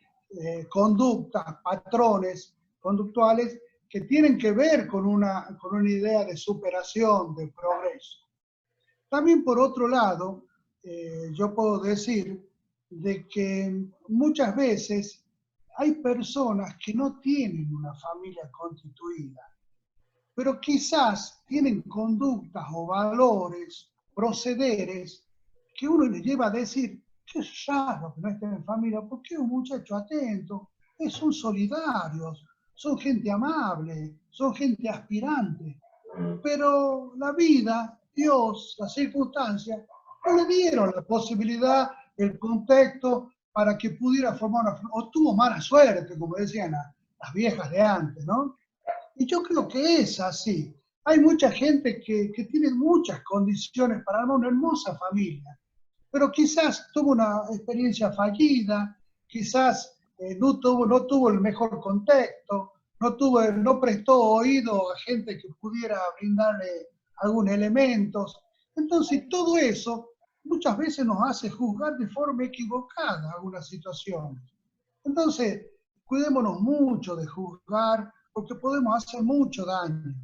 conductas, patrones conductuales que tienen que ver con una idea de superación, de progreso. También por otro lado, yo puedo decir de que muchas veces hay personas que no tienen una familia constituida, pero quizás tienen conductas o valores, procederes, que uno les lleva a decir, qué raro que no estén en familia, porque es un muchacho atento, son solidarios, son gente amable, son gente aspirante, pero la vida, Dios, las circunstancias, no le dieron la posibilidad, el contexto para que pudiera formar una familia, o tuvo mala suerte, como decían las viejas de antes, ¿no? Y yo creo que es así. Hay mucha gente que tiene muchas condiciones para armar una hermosa familia, pero quizás tuvo una experiencia fallida, quizás no tuvo el mejor contexto, no prestó oído a gente que pudiera brindarle algún elemento. Entonces, todo eso muchas veces nos hace juzgar de forma equivocada algunas situaciones. Entonces, cuidémonos mucho de juzgar, porque podemos hacer mucho daño.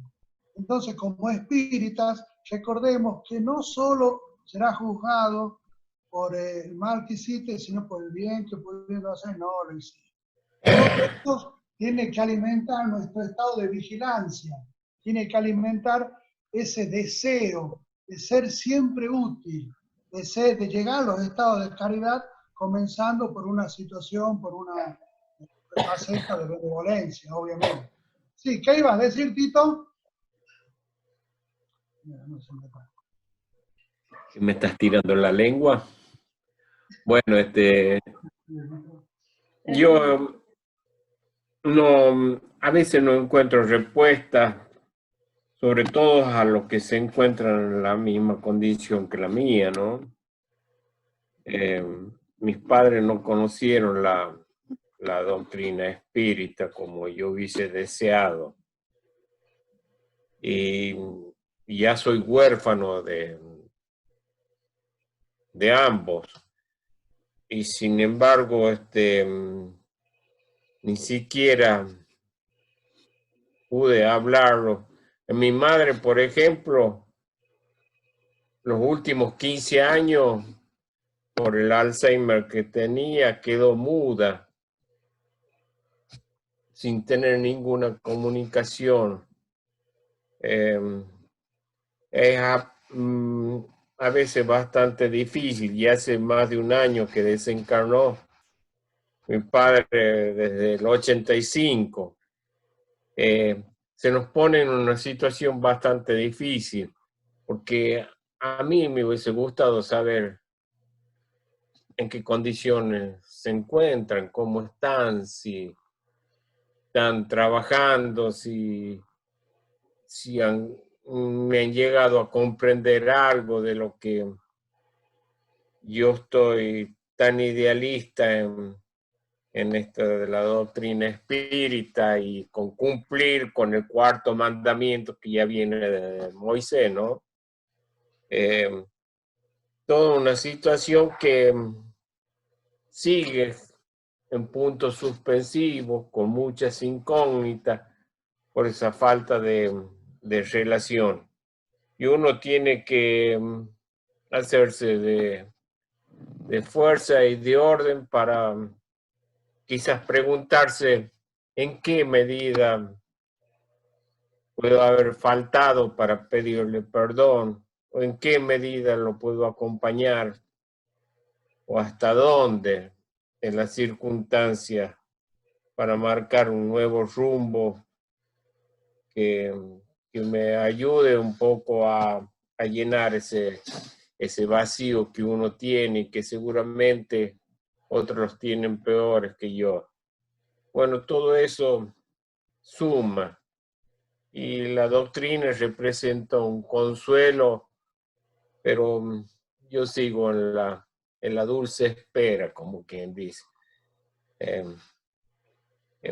Entonces, como espíritas, recordemos que no solo será juzgado por el mal que hiciste, sino por el bien que pudiendo hacer, no lo hiciste. Todo esto tiene que alimentar nuestro estado de vigilancia, tiene que alimentar ese deseo de ser siempre útil, de llegar a los estados de caridad, comenzando por una situación, por una faceta de benevolencia, obviamente. Sí, ¿qué ibas a decir, Tito? No se me pasa. ¿Me estás tirando la lengua? Bueno, yo no, a veces no encuentro respuestas, sobre todo a los que se encuentran en la misma condición que la mía, ¿no? Mis padres no conocieron la doctrina espírita como yo hubiese deseado. Y ya soy huérfano de ambos. Y sin embargo, ni siquiera pude hablarlo. Mi madre, por ejemplo, los últimos 15 años, por el Alzheimer que tenía, quedó muda, sin tener ninguna comunicación. Es a veces bastante difícil, y hace más de un año que desencarnó mi padre desde el 85. Se nos pone en una situación bastante difícil, porque a mí me hubiese gustado saber en qué condiciones se encuentran, cómo están, si están trabajando, si me han llegado a comprender algo de lo que yo estoy tan idealista en en esto de la doctrina espírita y con cumplir con el cuarto mandamiento que ya viene de Moisés, ¿no? Toda una situación que sigue en puntos suspensivos, con muchas incógnitas, por esa falta de relación. Y uno tiene que hacerse de fuerza y de orden para quizás preguntarse en qué medida puedo haber faltado para pedirle perdón, o en qué medida lo puedo acompañar, o hasta dónde en las circunstancias para marcar un nuevo rumbo que me ayude un poco a llenar ese vacío que uno tiene y que seguramente otros tienen peores que yo. Bueno, todo eso suma y la doctrina representa un consuelo, pero yo sigo en la dulce espera, como quien dice.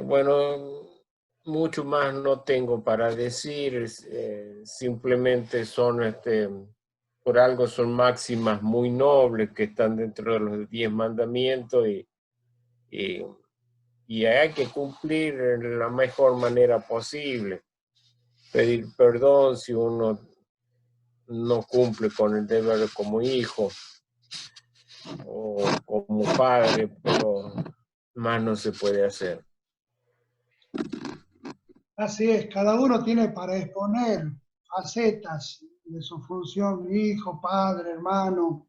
Bueno, mucho más no tengo para decir, simplemente son, por algo son máximas muy nobles que están dentro de los 10 mandamientos y hay que cumplir de la mejor manera posible. Pedir perdón si uno no cumple con el deber como hijo o como padre, pero más no se puede hacer. Así es, cada uno tiene para exponer facetas de su función, hijo, padre, hermano.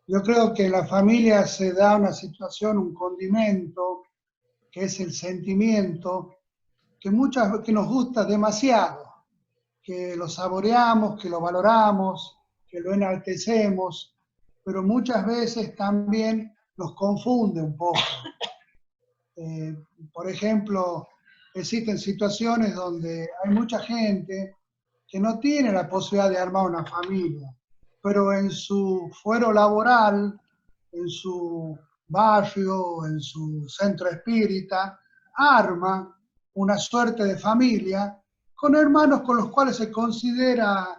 Yo creo que en la familia se da una situación, un condimento, que es el sentimiento, que nos gusta demasiado, que lo saboreamos, que lo valoramos, que lo enaltecemos, pero muchas veces también nos confunde un poco. Por ejemplo, existen situaciones donde hay mucha gente que no tiene la posibilidad de armar una familia, pero en su fuero laboral, en su barrio, en su centro espírita, arma una suerte de familia con hermanos con los cuales se considera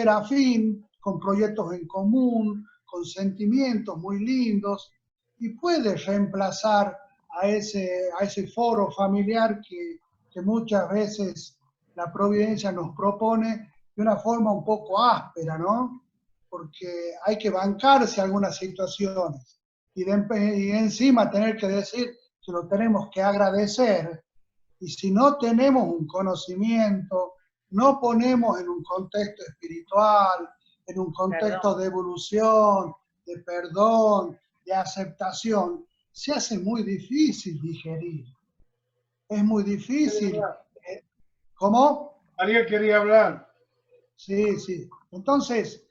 afín, con proyectos en común, con sentimientos muy lindos, y puede reemplazar a ese foro familiar que muchas veces la providencia nos propone de una forma un poco áspera, ¿no? Porque hay que bancarse algunas situaciones y encima tener que decir que lo tenemos que agradecer, y si no tenemos un conocimiento, no ponemos en un contexto espiritual, en un contexto de evolución, de perdón, de aceptación, se hace muy difícil digerir. Es muy difícil. ¿Cómo? Ariel quería hablar. Sí, sí. Entonces,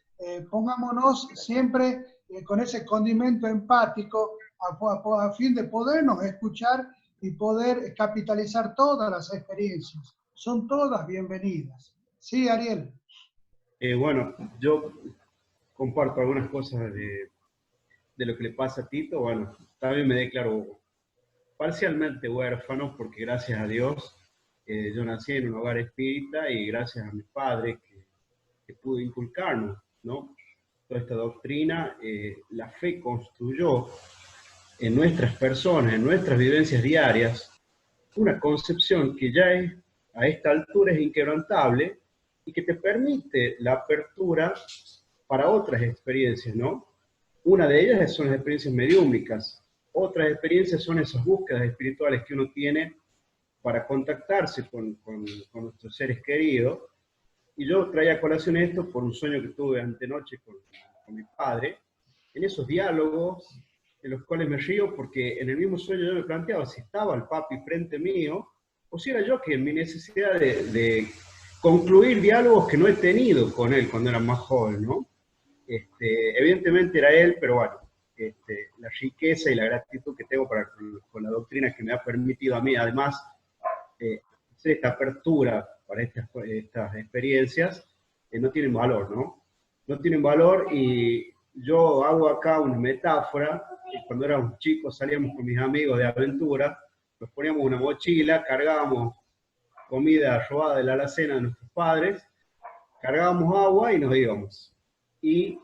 pongámonos siempre con ese condimento empático a fin de podernos escuchar y poder capitalizar todas las experiencias. Son todas bienvenidas. Sí, Ariel. Bueno, yo comparto algunas cosas de lo que le pasa a Tito. Bueno, también me declaro parcialmente huérfano porque gracias a Dios yo nací en un hogar espírita y gracias a mi padre que pudo inculcarnos, ¿no? Toda esta doctrina, la fe construyó en nuestras personas, en nuestras vivencias diarias, una concepción que ya a esta altura es inquebrantable y que te permite la apertura para otras experiencias, ¿no? Una de ellas son las experiencias mediúmnicas, otras experiencias son esas búsquedas espirituales que uno tiene para contactarse con nuestros seres queridos. Y yo traía a colación esto por un sueño que tuve antenoche con mi padre, en esos diálogos en los cuales me río porque en el mismo sueño yo me planteaba si estaba el papi frente mío o si era yo que en mi necesidad de concluir diálogos que no he tenido con él cuando era más joven, ¿no? Evidentemente era él, pero bueno, la riqueza y la gratitud que tengo con la doctrina que me ha permitido a mí, además, hacer esta apertura para estas experiencias, no tienen valor, ¿no? No tienen valor y yo hago acá una metáfora, que cuando éramos chicos salíamos con mis amigos de aventura, nos poníamos una mochila, cargábamos comida robada de la alacena de nuestros padres, cargábamos agua y nos íbamos. Y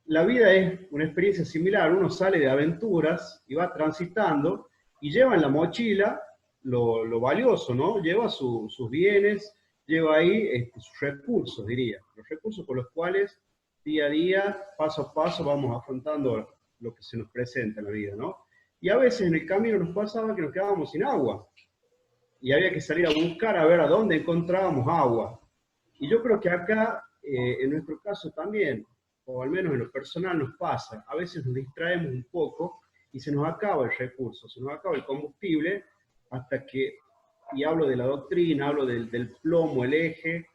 la vida es una experiencia similar, uno sale de aventuras y va transitando y lleva en la mochila lo valioso, ¿no? Lleva sus bienes, lleva ahí sus recursos, diría, los recursos con los cuales día a día, paso a paso, vamos afrontando lo que se nos presenta en la vida, ¿no? Y a veces en el camino nos pasaba que nos quedábamos sin agua, y había que salir a buscar a ver a dónde encontrábamos agua. Y yo creo que acá, en nuestro caso también, o al menos en lo personal nos pasa, a veces nos distraemos un poco y se nos acaba el recurso, se nos acaba el combustible, hasta que, y hablo de la doctrina, hablo del plomo, el eje,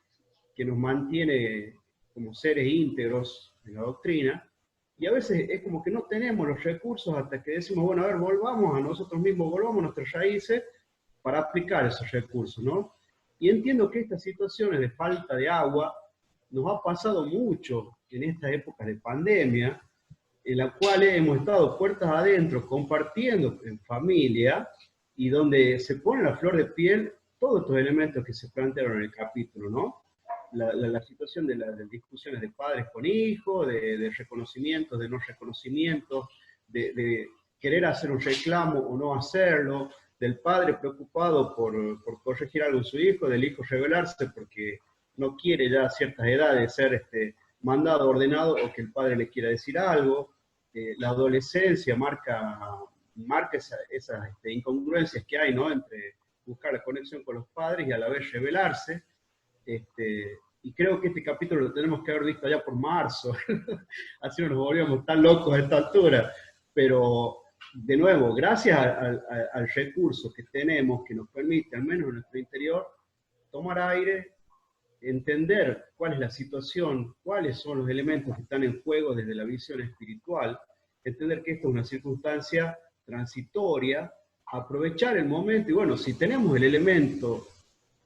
que nos mantiene como seres íntegros en la doctrina, y a veces es como que no tenemos los recursos hasta que decimos, bueno, a ver, volvamos a nosotros mismos, volvamos a nuestras raíces para aplicar esos recursos, ¿no? Y entiendo que estas situaciones de falta de agua nos ha pasado mucho en estas épocas de pandemia, en las cuales hemos estado puertas adentro compartiendo en familia y donde se pone a flor de piel todos estos elementos que se plantearon en el capítulo, ¿no? La situación de las discusiones de padres con hijos, de reconocimientos, de no reconocimientos, de querer hacer un reclamo o no hacerlo, del padre preocupado por corregir algo en su hijo, del hijo rebelarse porque no quiere ya a ciertas edades ser mandado, ordenado, o que el padre le quiera decir algo. La adolescencia marca esas incongruencias que hay, ¿no? Entre buscar la conexión con los padres y a la vez rebelarse. Y creo que este capítulo lo tenemos que haber visto allá por marzo, así no nos volvíamos tan locos a esta altura, pero de nuevo, gracias al recurso que tenemos, que nos permite, al menos en nuestro interior, tomar aire, entender cuál es la situación, cuáles son los elementos que están en juego desde la visión espiritual, entender que esto es una circunstancia transitoria, aprovechar el momento, y bueno, si tenemos el elemento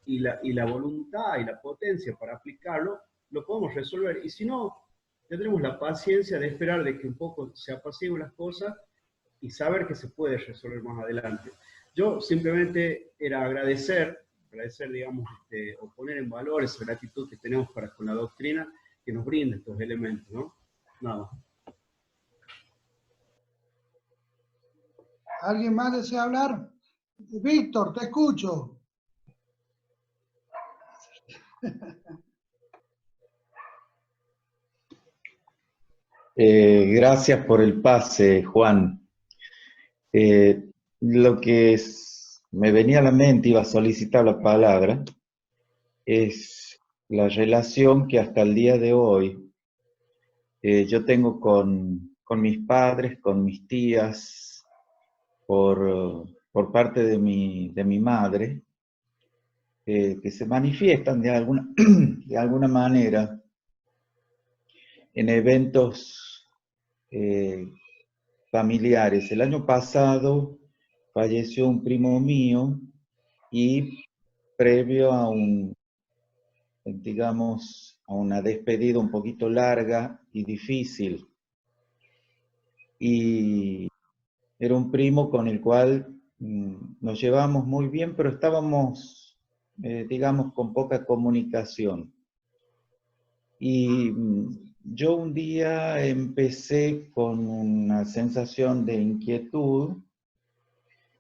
y la voluntad y la potencia para aplicarlo, lo podemos resolver, y si no, tendremos la paciencia de esperar de que un poco se apaciguen las cosas y saber que se puede resolver más adelante. Yo simplemente era agradecer, digamos, o poner en valor esa gratitud que tenemos para con la doctrina que nos brinda estos elementos, ¿no? Nada. ¿Alguien más desea hablar? Víctor, te escucho. Gracias por el pase, Juan. Lo que me venía a la mente, iba a solicitar la palabra, es la relación que hasta el día de hoy yo tengo con mis padres, con mis tías, por parte de mi madre, que se manifiestan de alguna manera en eventos familiares. El año pasado falleció un primo mío y previo a digamos, a una despedida un poquito larga y difícil. Y era un primo con el cual nos llevábamos muy bien, pero estábamos, digamos, con poca comunicación. Y yo un día empecé con una sensación de inquietud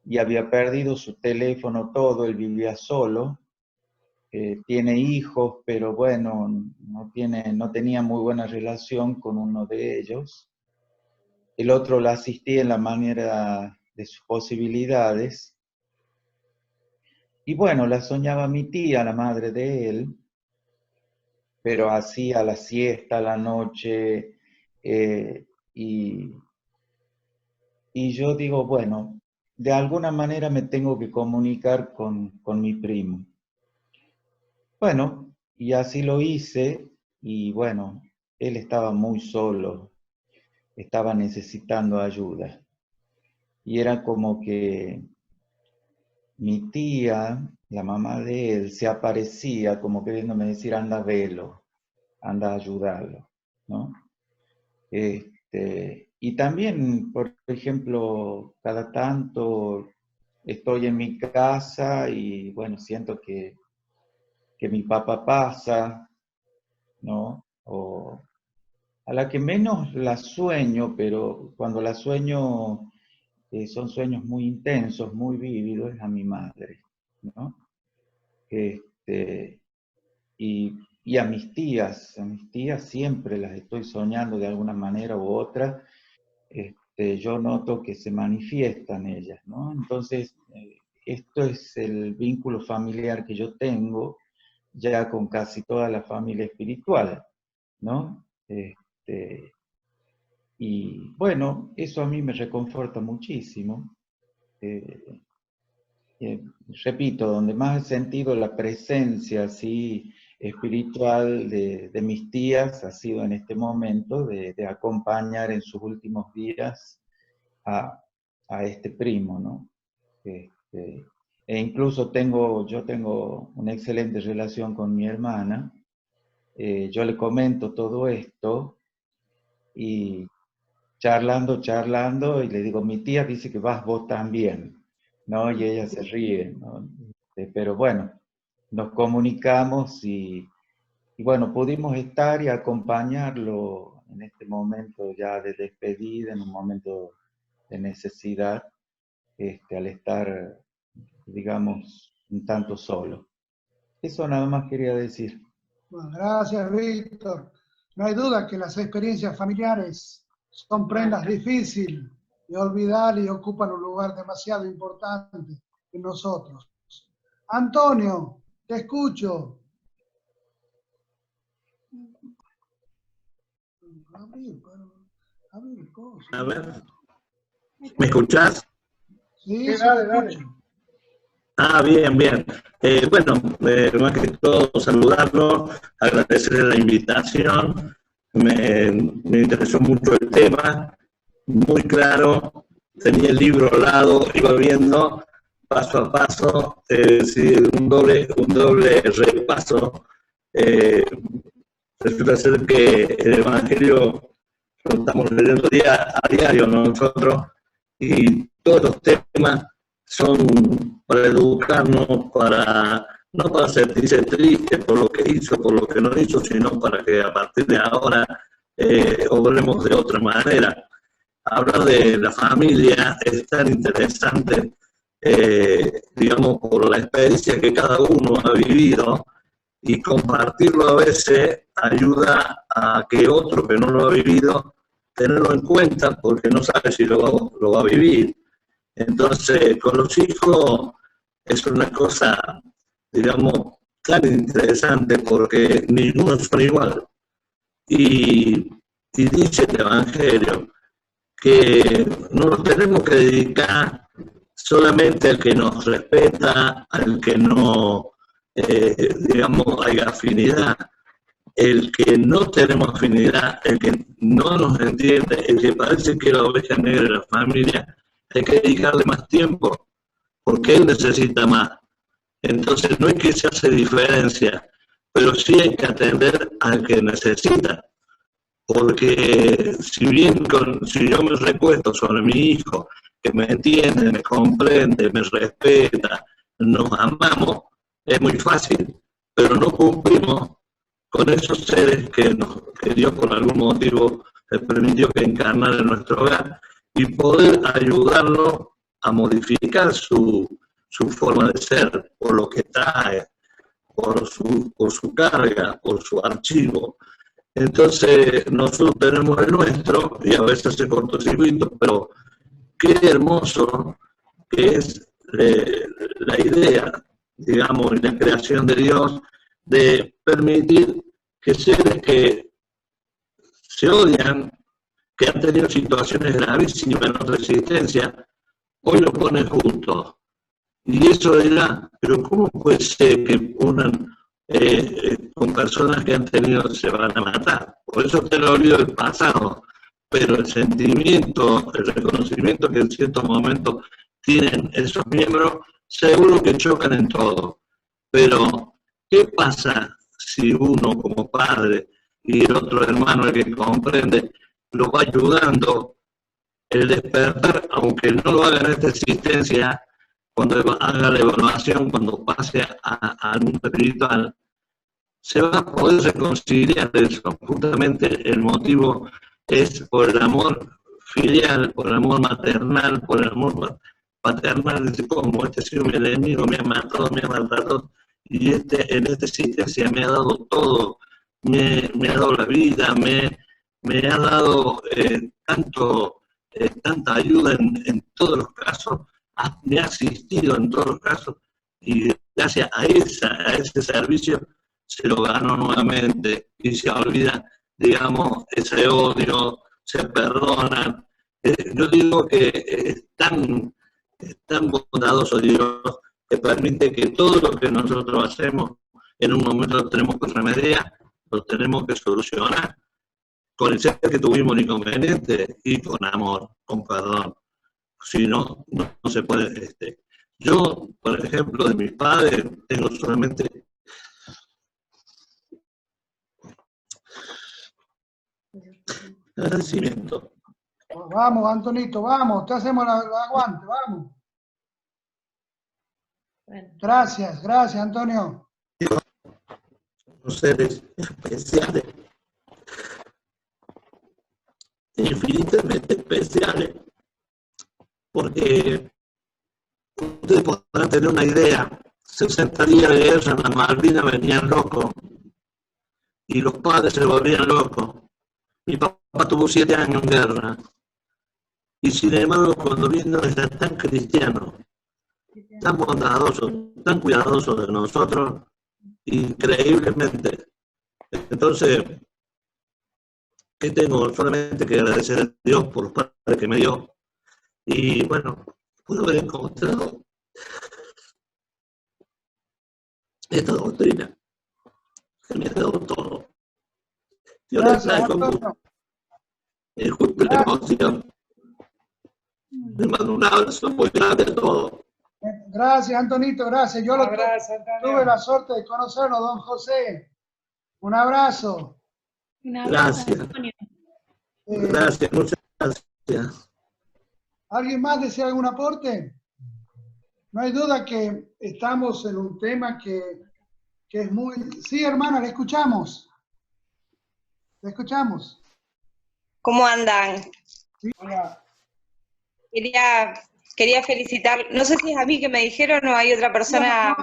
y había perdido su teléfono todo, él vivía solo, tiene hijos, pero bueno, no tenía muy buena relación con uno de ellos. El otro la asistía en la manera de sus posibilidades. Y bueno, la soñaba mi tía, la madre de él, pero hacía la siesta a la noche, y yo digo, bueno, de alguna manera me tengo que comunicar con mi primo. Bueno, y así lo hice, y bueno, él estaba muy solo, estaba necesitando ayuda. Y era como que mi tía, la mamá de él, se aparecía como queriéndome decir, anda, velo, anda a ayudarlo, ¿no? Y también, por ejemplo, cada tanto estoy en mi casa y bueno, siento que mi papá pasa, ¿no? O a la que menos la sueño, pero cuando la sueño son sueños muy intensos, muy vívidos, es a mi madre, ¿no? Y a mis tías siempre las estoy soñando de alguna manera u otra. Yo noto que se manifiestan ellas, ¿no? Entonces, esto es el vínculo familiar que yo tengo ya con casi toda la familia espiritual, ¿no? Y bueno, eso a mí me reconforta muchísimo. Repito, donde más he sentido la presencia así espiritual de mis tías ha sido en este momento de acompañar en sus últimos días a este primo, ¿no? E incluso yo tengo una excelente relación con mi hermana. Yo le comento todo esto y charlando, y le digo, mi tía dice que vas vos también, ¿no? Y ella se ríe, ¿no? Pero bueno, nos comunicamos y bueno, pudimos estar y acompañarlo en este momento ya de despedida, en un momento de necesidad, al estar, digamos, un tanto solo. Eso nada más quería decir. Bueno, gracias, Víctor. No hay duda que las experiencias familiares son prendas difíciles de olvidar y ocupan un lugar demasiado importante en nosotros. Antonio, te escucho. A ver, ¿me escuchás? Sí, dale. Ah, bien. Bueno, más que todo saludarlo, agradecerle la invitación. Me interesó mucho el tema, muy claro. Tenía el libro al lado, iba viendo paso a paso, un doble repaso. Resulta ser que el Evangelio lo estamos leyendo a diario, ¿no? Nosotros, y todos los temas son para educarnos, no para sentirse triste por lo que hizo, por lo que no hizo, sino para que a partir de ahora obremos de otra manera. Hablar de la familia es tan interesante, digamos, por la experiencia que cada uno ha vivido, y compartirlo a veces ayuda a que otro que no lo ha vivido, tenerlo en cuenta porque no sabe si lo va a vivir. Entonces, con los hijos es una cosa, digamos, tan interesante porque ninguno son igual. Y dice el Evangelio que no nos tenemos que dedicar solamente al que nos respeta, al que no, digamos, hay afinidad. El que no tenemos afinidad, el que no nos entiende, el que parece que es la oveja negra de la familia, hay que dedicarle más tiempo, porque él necesita más. Entonces no es que se hace diferencia, pero sí hay que atender al que necesita. Porque si yo me recuesto sobre mi hijo, que me entiende, me comprende, me respeta, nos amamos, es muy fácil, pero no cumplimos con esos seres que Dios por algún motivo les permitió que encarnaran en nuestro hogar, y poder ayudarlo a modificar su forma de ser, por lo que trae, por su carga, por su archivo. Entonces nosotros tenemos el nuestro y a veces hace cortocircuito, pero qué hermoso que es la idea, digamos, y la creación de Dios de permitir que seres que se odian, que han tenido situaciones gravísimas en nuestra existencia, hoy lo ponen juntos. Y eso dirá, pero ¿cómo puede ser que ponen con personas que han tenido, se van a matar? Por eso te lo olvido del pasado, pero el sentimiento, el reconocimiento que en ciertos momentos tienen esos miembros, seguro que chocan en todo. Pero, ¿qué pasa si uno como padre y el otro hermano, el que comprende, lo va ayudando el despertar, aunque no lo haga en esta existencia, cuando haga la evaluación, cuando pase al mundo espiritual, se va a poder reconciliar eso. Justamente el motivo es por el amor filial, por el amor maternal, por el amor paternal, dice, como este sí mi enemigo me ha matado, me ha maltratado, y en esta existencia me ha dado todo, me ha dado la vida, me ha dado tanta ayuda en todos los casos, me ha asistido en todos los casos, y gracias a ese servicio se lo ganó nuevamente y se olvida, digamos, ese odio, se perdonan. Yo digo que es tan bondadoso Dios que permite que todo lo que nosotros hacemos en un momento lo tenemos que remediar, lo tenemos que solucionar con el ser que tuvimos el inconveniente y con amor, con perdón. Si no, no se puede. Yo, por ejemplo, de mis padres, tengo solamente agradecimiento. Vamos, Antonito, vamos, te hacemos el aguante, vamos. Bueno. Gracias, Antonio. Los seres especiales, infinitamente especiales, porque ustedes podrán tener una idea, 60 días de guerra en la Malvinas venían locos, y los padres se volvían locos. Mi papá tuvo 7 años en guerra, y sin embargo cuando vino era tan cristiano, tan bondadoso, tan cuidadoso de nosotros, increíblemente. Entonces, ¿qué tengo? Solamente que agradecer a Dios por los padres que me dio. Y bueno, puedo haber encontrado esta doctrina que me ha dado todo. Yo les traigo mucho. Disculpe la emoción. Les mando un abrazo muy grande a todos. Gracias, Antonito, gracias. Yo tuve la suerte de conocerlo, don José. Un abrazo. Gracias. Gracias, muchas gracias. ¿Alguien más desea algún aporte? No hay duda que estamos en un tema que es muy... Sí, hermana, le escuchamos. Le escuchamos. ¿Cómo andan? Sí. Hola. Quería felicitar, no sé si es a mí que me dijeron o hay otra persona.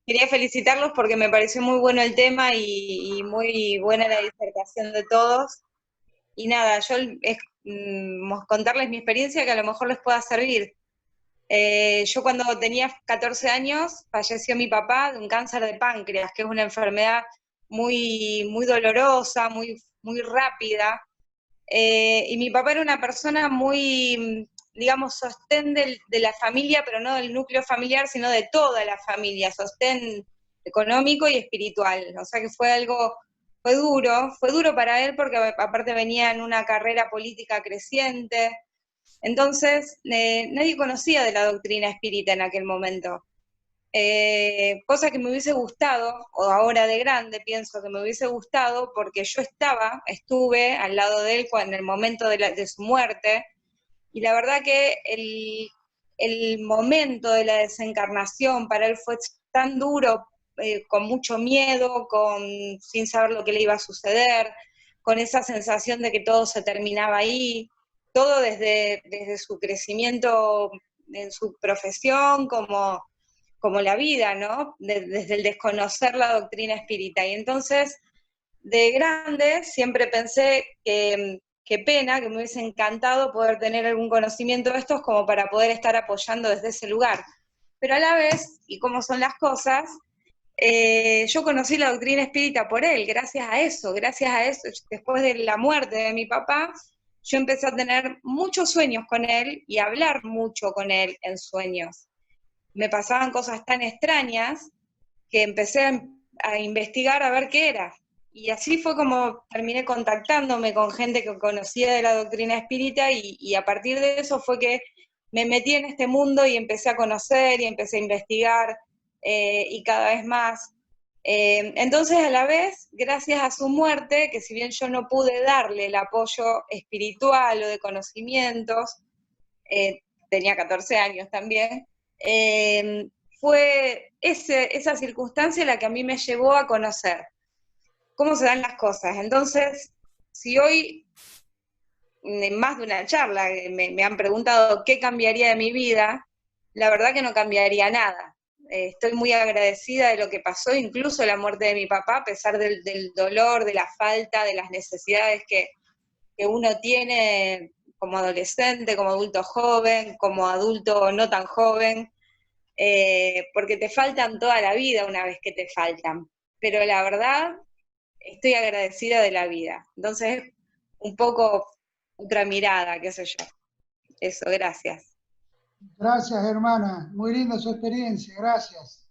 Quería felicitarlos porque me pareció muy bueno el tema y muy buena la disertación de todos. Y nada, yo contarles mi experiencia que a lo mejor les pueda servir. Yo cuando tenía 14 años falleció mi papá de un cáncer de páncreas, que es una enfermedad muy, muy dolorosa, muy, muy rápida. Y mi papá era una persona muy, digamos, sostén de la familia, pero no del núcleo familiar, sino de toda la familia, sostén económico y espiritual. O sea que fue duro para él porque aparte venía en una carrera política creciente. Entonces, nadie conocía de la doctrina espírita en aquel momento. Cosa que me hubiese gustado, o ahora de grande pienso que me hubiese gustado, porque yo estuve al lado de él en el momento de su muerte, y la verdad que el momento de la desencarnación para él fue tan duro, con mucho miedo, sin saber lo que le iba a suceder, con esa sensación de que todo se terminaba ahí, todo desde su crecimiento en su profesión, como la vida, ¿no? Desde el desconocer la doctrina espírita. Y entonces, de grande, siempre pensé que qué pena, que me hubiese encantado poder tener algún conocimiento de estos como para poder estar apoyando desde ese lugar. Pero a la vez, y como son las cosas, yo conocí la doctrina espírita por él, gracias a eso, después de la muerte de mi papá, yo empecé a tener muchos sueños con él y a hablar mucho con él en sueños. Me pasaban cosas tan extrañas que empecé a investigar a ver qué era. Y así fue como terminé contactándome con gente que conocía de la doctrina espírita y a partir de eso fue que me metí en este mundo y empecé a conocer y empecé a investigar y cada vez más. Entonces, a la vez, gracias a su muerte, que si bien yo no pude darle el apoyo espiritual o de conocimientos, tenía 14 años también, fue esa circunstancia la que a mí me llevó a conocer cómo se dan las cosas. Entonces, si hoy, en más de una charla, me han preguntado qué cambiaría de mi vida, la verdad que no cambiaría nada. Estoy muy agradecida de lo que pasó, incluso la muerte de mi papá, a pesar del dolor, de la falta, de las necesidades que uno tiene como adolescente, como adulto joven, como adulto no tan joven, porque te faltan toda la vida una vez que te faltan. Pero la verdad, estoy agradecida de la vida. Entonces, un poco otra mirada, qué sé yo. Eso, gracias. Gracias, hermana. Muy linda su experiencia, gracias.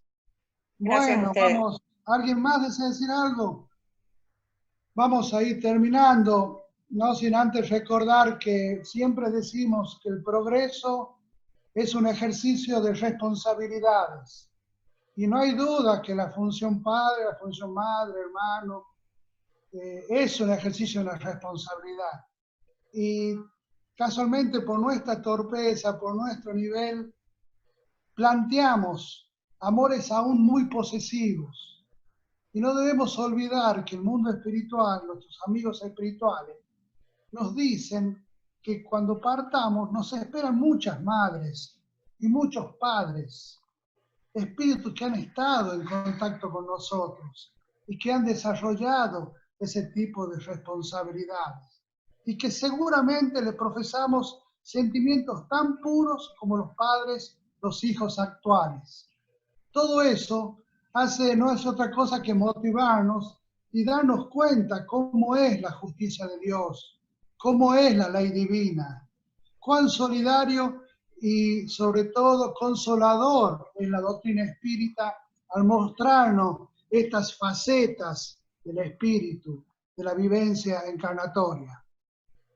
Gracias a Bueno, ustedes. vamos. ¿Alguien más desea decir algo? Vamos a ir terminando, no sin antes recordar que siempre decimos que el progreso es un ejercicio de responsabilidades. Y no hay duda que la función padre, la función madre, hermano, es un ejercicio de una responsabilidad. Y casualmente por nuestra torpeza, por nuestro nivel, planteamos amores aún muy posesivos. Y no debemos olvidar que el mundo espiritual, nuestros amigos espirituales, nos dicen que cuando partamos nos esperan muchas madres y muchos padres, espíritus que han estado en contacto con nosotros y que han desarrollado ese tipo de responsabilidades y que seguramente le profesamos sentimientos tan puros como los padres, los hijos actuales. Todo eso no es otra cosa que motivarnos y darnos cuenta cómo es la justicia de Dios, cómo es la ley divina, cuán solidario y sobre todo consolador es la doctrina espírita al mostrarnos estas facetas del espíritu, de la vivencia encarnatoria.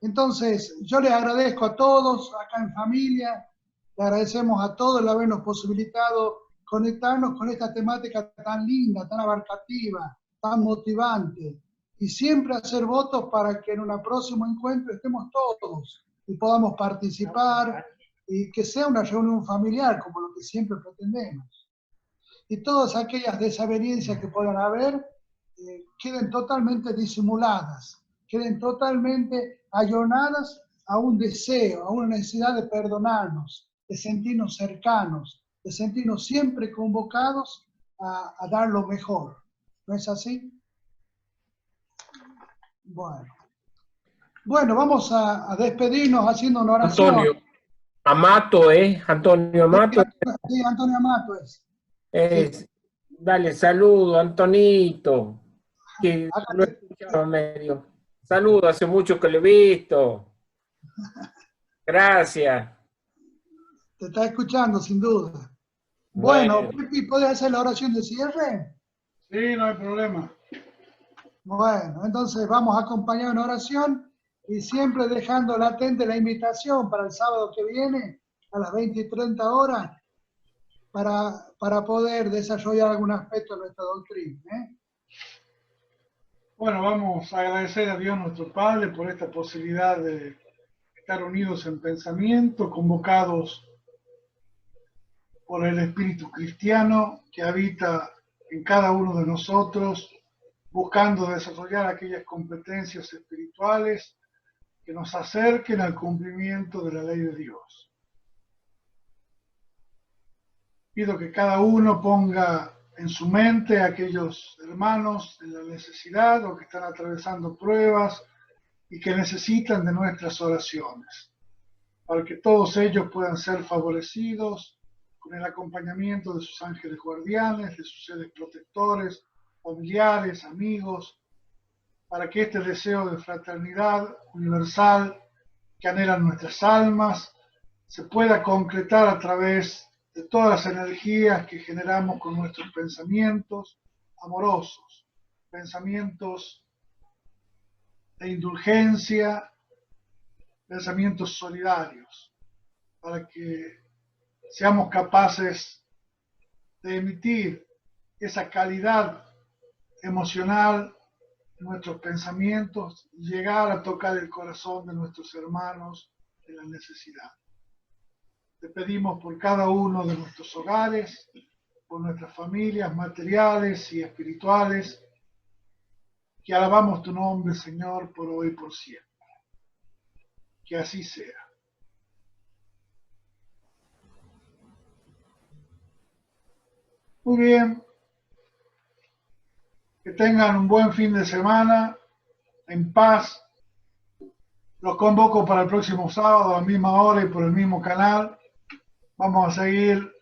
Entonces, yo les agradezco a todos acá en familia, le agradecemos a todos el habernos posibilitado conectarnos con esta temática tan linda, tan abarcativa, tan motivante, y siempre hacer votos para que en un próximo encuentro estemos todos y podamos participar y que sea una reunión familiar, como lo que siempre pretendemos. Y todas aquellas desavenencias que puedan haber queden totalmente disimuladas, queden totalmente ayornadas a un deseo, a una necesidad de perdonarnos, de sentirnos cercanos, de sentirnos siempre convocados a dar lo mejor. ¿No es así? Bueno, vamos a despedirnos haciendo una oración. Antonio Amato, Antonio Amato. Sí, Antonio Amato es. Sí. Dale, saludo, Antonito. Que lo he escuchado medio. Saludo, hace mucho que lo he visto. Gracias. Te está escuchando, sin duda. Bueno, Pipi, ¿puedes hacer la oración de cierre? Sí, no hay problema. Bueno, entonces vamos a acompañar una oración y siempre dejando latente la invitación para el sábado que viene a las 20 y 30 horas para poder desarrollar algún aspecto de nuestra doctrina. Bueno, vamos a agradecer a Dios nuestro Padre por esta posibilidad de estar unidos en pensamiento, convocados por el Espíritu Cristiano que habita en cada uno de nosotros, buscando desarrollar aquellas competencias espirituales que nos acerquen al cumplimiento de la ley de Dios. Pido que cada uno ponga en su mente a aquellos hermanos en la necesidad o que están atravesando pruebas y que necesitan de nuestras oraciones, para que todos ellos puedan ser favorecidos con el acompañamiento de sus ángeles guardianes, de sus seres protectores, familiares, amigos, para que este deseo de fraternidad universal que anhelan nuestras almas se pueda concretar a través de todas las energías que generamos con nuestros pensamientos amorosos, pensamientos de indulgencia, pensamientos solidarios, para que seamos capaces de emitir esa calidad emocional, nuestros pensamientos, llegar a tocar el corazón de nuestros hermanos en la necesidad. Te pedimos por cada uno de nuestros hogares, por nuestras familias materiales y espirituales, que alabamos tu nombre, Señor, por hoy y por siempre. Que así sea. Muy bien. Que tengan un buen fin de semana, en paz. Los convoco para el próximo sábado a la misma hora y por el mismo canal. Vamos a seguir